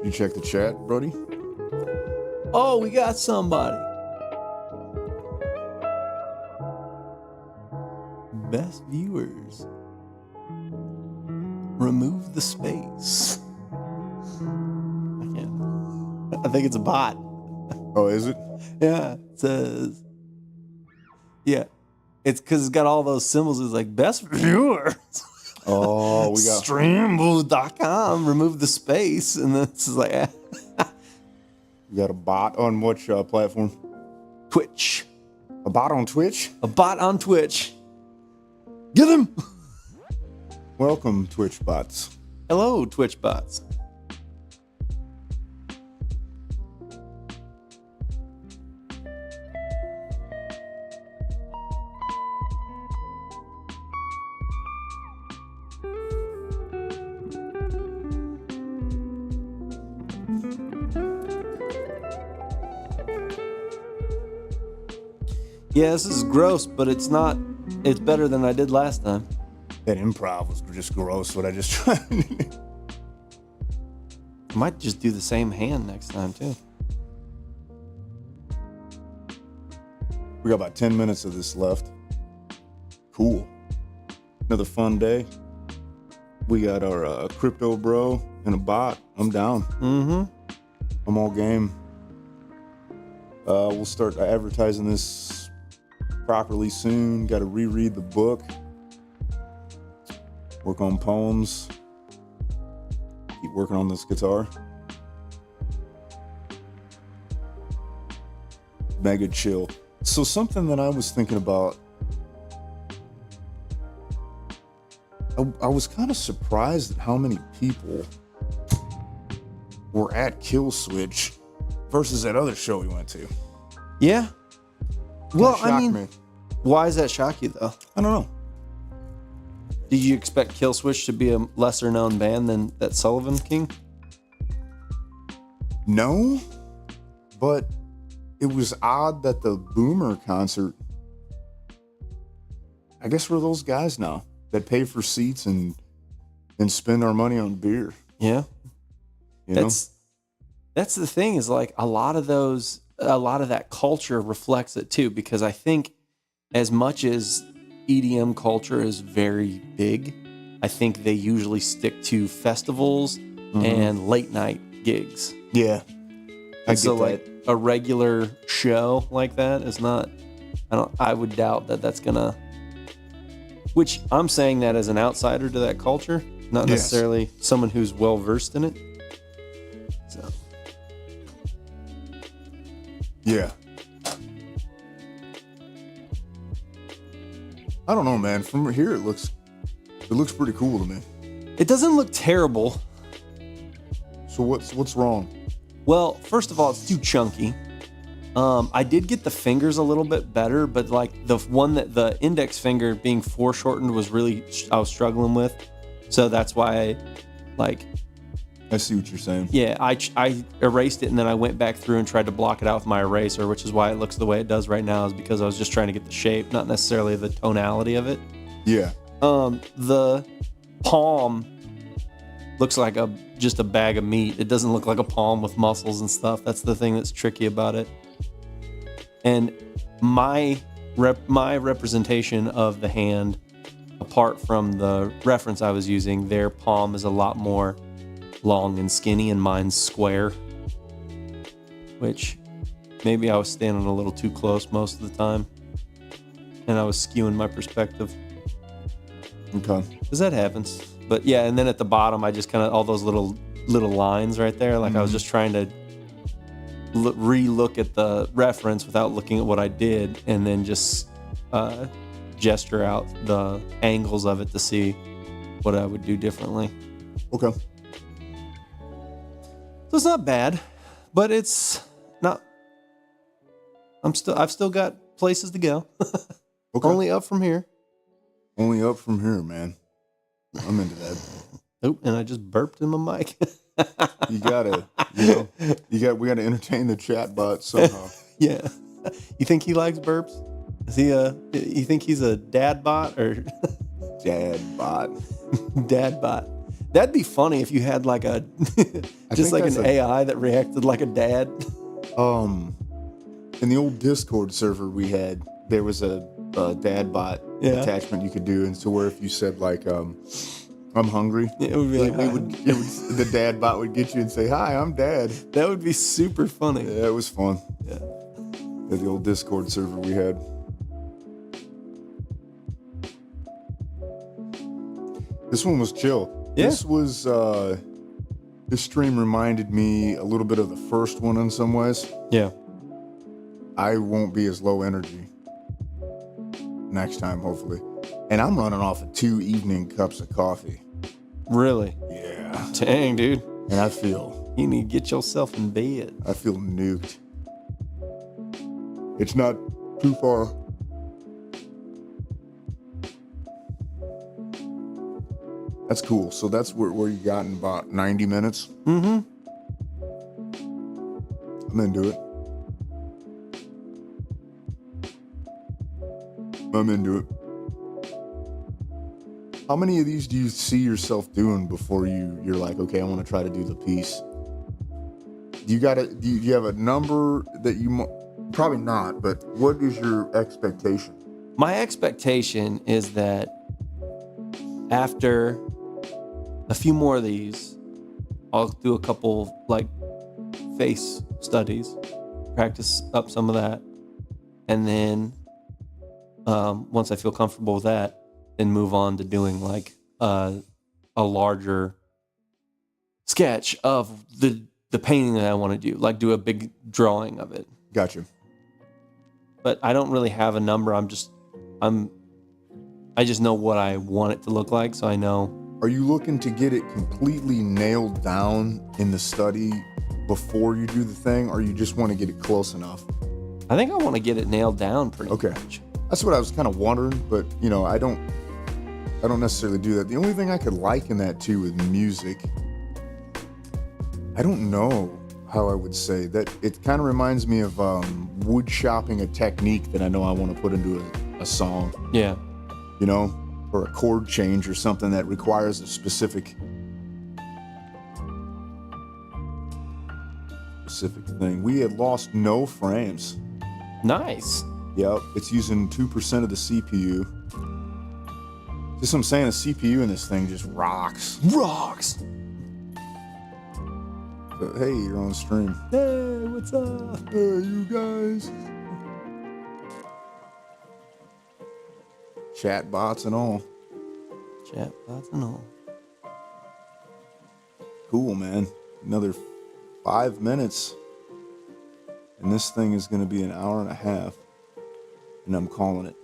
You check the chat, Brody? Oh, we got somebody. Best viewers. Remove the space. I can't. I think it's a bot. Oh, is it? Yeah, it says, yeah. It's because it's got all those symbols. It's like best viewers. Oh, we got Streamable.com. Remove the space. And then it's like we got a bot on which platform? Twitch. A bot on Twitch? A bot on Twitch. Get him. Welcome, Twitch bots. Hello, Twitch bots. Yeah, this is gross, but it's not. It's better than I did last time. That improv was just gross. What I just tried. I might just do the same hand next time, too. We got about 10 minutes of this left. Cool. Another fun day. We got our crypto bro and a bot. I'm down. Mm-hmm. I'm all game. We'll start advertising this properly soon. Got to reread the book. Work on poems. Keep working on this guitar. Mega chill. So something that I was thinking about, I was kind of surprised at how many people were at Kill Switch versus that other show we went to. Yeah. Well, I mean, me. why does that shock you, though? I don't know. Did you expect Kill Switch to be a lesser known band than that Sullivan King? No, but it was odd that the Boomer concert, I guess we're those guys now that pay for seats and spend our money on beer. Yeah. That's the thing is like a lot of that culture reflects it too, because I think as much as EDM culture is very big, I think they usually stick to festivals and late night gigs. Yeah. And so like a regular show like that is not, I would doubt that that's gonna, which I'm saying that as an outsider to that culture, not necessarily someone who's well versed in it. So. Yeah. I don't know, man. From here, it looks pretty cool to me. It doesn't look terrible. So what's wrong? Well, first of all, it's too chunky. I did get the fingers a little bit better, but like the index finger being foreshortened was really, I was struggling with. So that's why I see what you're saying. Yeah, I erased it and then I went back through and tried to block it out with my eraser, which is why it looks the way it does right now, is because I was just trying to get the shape, not necessarily the tonality of it. Yeah. The palm looks like just a bag of meat. It doesn't look like a palm with muscles and stuff. That's the thing that's tricky about it. And my representation of the hand, apart from the reference I was using, their palm is a lot more long and skinny and mine's square, which maybe I was standing a little too close most of the time and I was skewing my perspective. Okay. Because that happens. But yeah, and then at the bottom, I just kind of, all those little lines right there, like I was just trying to re-look at the reference without looking at what I did, and then just gesture out the angles of it to see what I would do differently. Okay. So it's not bad, but it's not. I've still got places to go. Okay. Only up from here. Only up from here, man. I'm into that. Oh, and I just burped in my mic. We gotta entertain the chat bot somehow. Yeah. You think he likes burps? Is he you think he's a dad bot or Dad bot? Dad bot. That'd be funny if you had like a just like an AI that reacted like a dad. In the old Discord server we had, there was a dad bot attachment you could do, and so where if you said like I'm hungry. It would be like, The dad bot would get you and say, "Hi, I'm Dad." that would be super funny. Yeah, it was fun. Yeah. At the old Discord server we had. This one was chill. Yeah. This stream reminded me a little bit of the first one in some ways. Yeah. I won't be as low energy next time, hopefully. And I'm running off of 2 evening cups of coffee. Really? Yeah. Dang, dude. And I feel You need to get yourself in bed. nuked. It's not too far. That's cool. So that's where you got in about 90 minutes. Mm-hmm. I'm into it. How many of these do you see yourself doing before you're like, okay, I want to try to do the piece? Do you have a number that probably not, but what is your expectation? My expectation is that after a few more of these, I'll do a couple like face studies, practice up some of that, and then once I feel comfortable with that, then move on to doing like a larger sketch of the painting that I want to do, like do a big drawing of it. Gotcha. But I don't really have a number. I just know what I want it to look like, so I know. Are you looking to get it completely nailed down in the study before you do the thing, or you just want to get it close enough? I think I want to get it nailed down pretty much. That's what I was kind of wondering, but I don't necessarily do that. The only thing I could liken that to with music, I don't know how I would say that. It kind of reminds me of wood shopping a technique that I know I want to put into a song. Yeah. Or a chord change or something that requires a specific thing. We had lost no frames. Nice. Yep, it's using 2% of the CPU. Just what I'm saying, the CPU in this thing just rocks. Rocks. So, hey, you're on stream. Hey, what's up? Hey, you guys. Chat bots and all. Chat bots and all. Cool, man. Another 5 minutes. And this thing is going to be an hour and a half. And I'm calling it.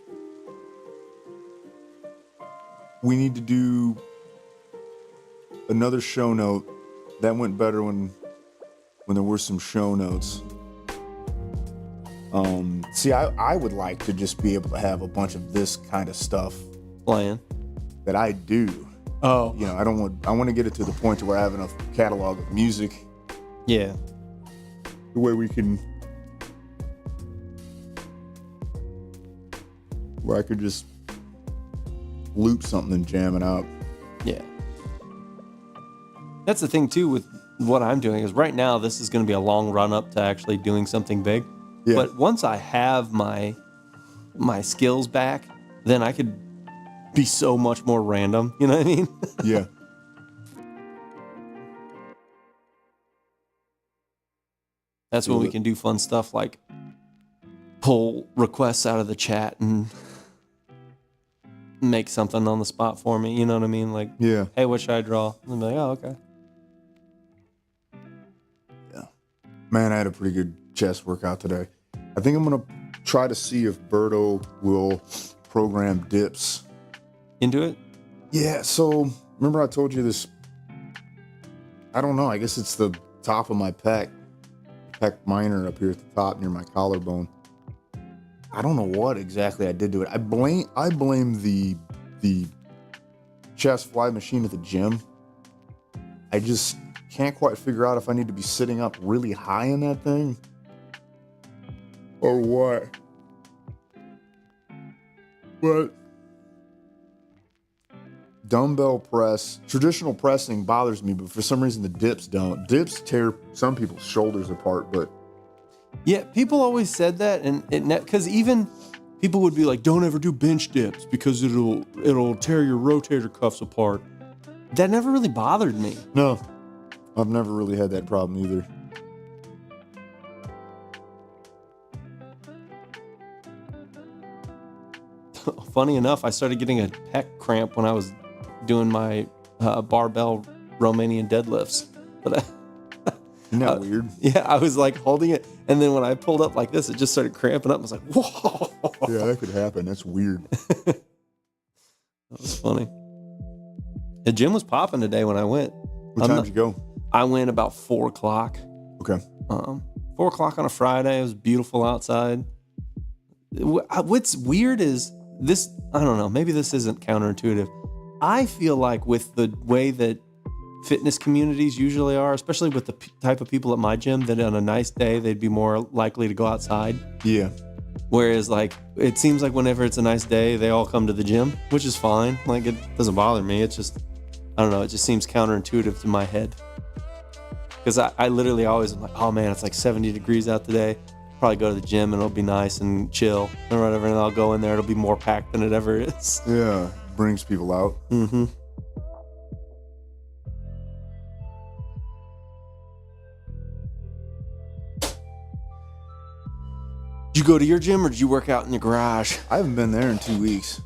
We need to do another show note. That went better when there were some show notes. See, I would like to just be able to have a bunch of this kind of stuff playing that I do. Oh, I want to get it to the point to where I have enough catalog of music. Yeah. The way where I could just loop something and jam it out. Yeah. That's the thing too with what I'm doing is right now this is going to be a long run up to actually doing something big. Yeah. But once I have my skills back, then I could be so much more random. You know what I mean? Yeah. That's when we can do fun stuff like pull requests out of the chat and make something on the spot for me. You know what I mean? Like, Yeah. hey, what should I draw? And I'm like, oh, okay. Yeah. Man, I had a pretty good chest workout today. I think I'm going to try to see if Berto will program dips. Into it? Yeah, so remember I told you this, I don't know, I guess it's the top of my pec minor up here at the top near my collarbone. I don't know what exactly I did to it. I blame the chest fly machine at the gym. I just can't quite figure out if I need to be sitting up really high in that thing or what. But dumbbell press, traditional pressing bothers me, but for some reason the dips don't. Dips tear some people's shoulders apart, but Yeah, people always said that, and because even people would be like, "Don't ever do bench dips because it'll tear your rotator cuffs apart." that never really bothered me. No, I've never really had that problem either. Funny enough, I started getting a pec cramp when I was doing my barbell Romanian deadlifts. But Isn't that weird? yeah, I was like holding it, and then when I pulled up like this, it just started cramping up. I was like, whoa. Yeah, that could happen. That's weird. That was funny. The gym was popping today when I went. What time did you go? I went about 4 o'clock. Okay. 4 o'clock on a Friday. It was beautiful outside. What's weird is this, I don't know, maybe this isn't counterintuitive. I feel like with the way that fitness communities usually are, especially with the type of people at my gym, that on a nice day, they'd be more likely to go outside. Yeah. Whereas like, it seems like whenever it's a nice day, they all come to the gym, which is fine. Like it doesn't bother me. It's just, I don't know. It just seems counterintuitive to my head. Because I literally always am like, oh man, it's like 70 degrees out today. Probably go to the gym and it'll be nice and chill or whatever. And I'll go in there. It'll be more packed than it ever is. Yeah. Brings people out. Mm-hmm. Did you go to your gym or did you work out in your garage? I haven't been there in 2 weeks.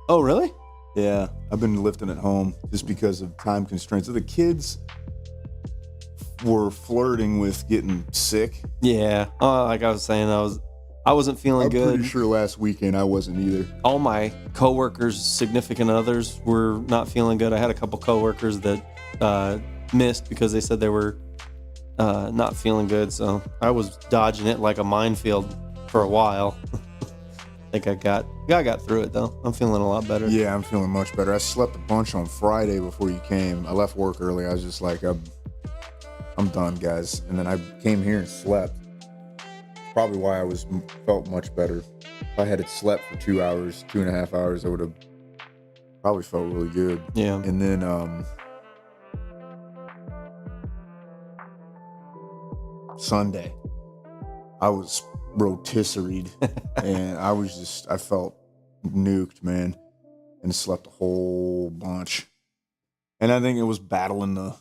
Oh, really? Yeah. I've been lifting at home just because of time constraints. So the kids were flirting with getting sick. Yeah. Like I was saying, I wasn't feeling I'm good. pretty sure last weekend I wasn't either. All my coworkers, significant others, were not feeling good. I had a couple coworkers that missed because they said they were not feeling good. So I was dodging it like a minefield for a while. I think I got through it though. I'm feeling a lot better. Yeah, I'm feeling much better. I slept a bunch on Friday before you came. I left work early. I was just like, I'm done, guys. And then I came here and slept. Probably why I felt much better. If I had slept for 2 hours, 2.5 hours, I would have probably felt really good. Yeah. And then Sunday, I was rotisseried and I felt nuked, man, and slept a whole bunch. And I think it was battling the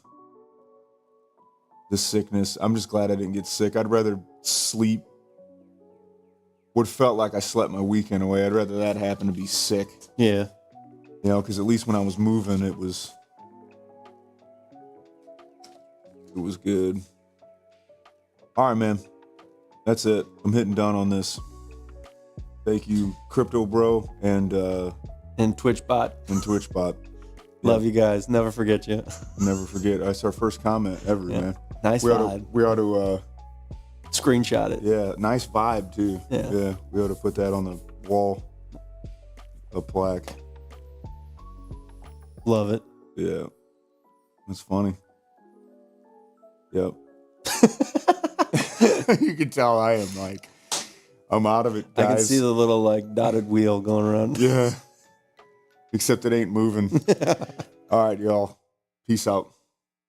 sickness. I'm just glad I didn't get sick. I'd rather sleep what felt like I slept my weekend away. I'd rather that happen to be sick. Yeah. You know, because at least when I was moving, it was good. All right, man. That's it. I'm hitting done on this. Thank you, Crypto Bro and TwitchBot. TwitchBot. Love you guys. Never forget you. Never forget. That's our first comment ever, man. Nice vibe. We ought to screenshot it. Yeah, nice vibe too. Yeah. We ought to put that on the wall. A plaque. Love it. Yeah. That's funny. Yep. You can tell I am like, I'm out of it, guys. I can see the little like dotted wheel going around. Yeah. Except it ain't moving. All right, y'all. Peace out.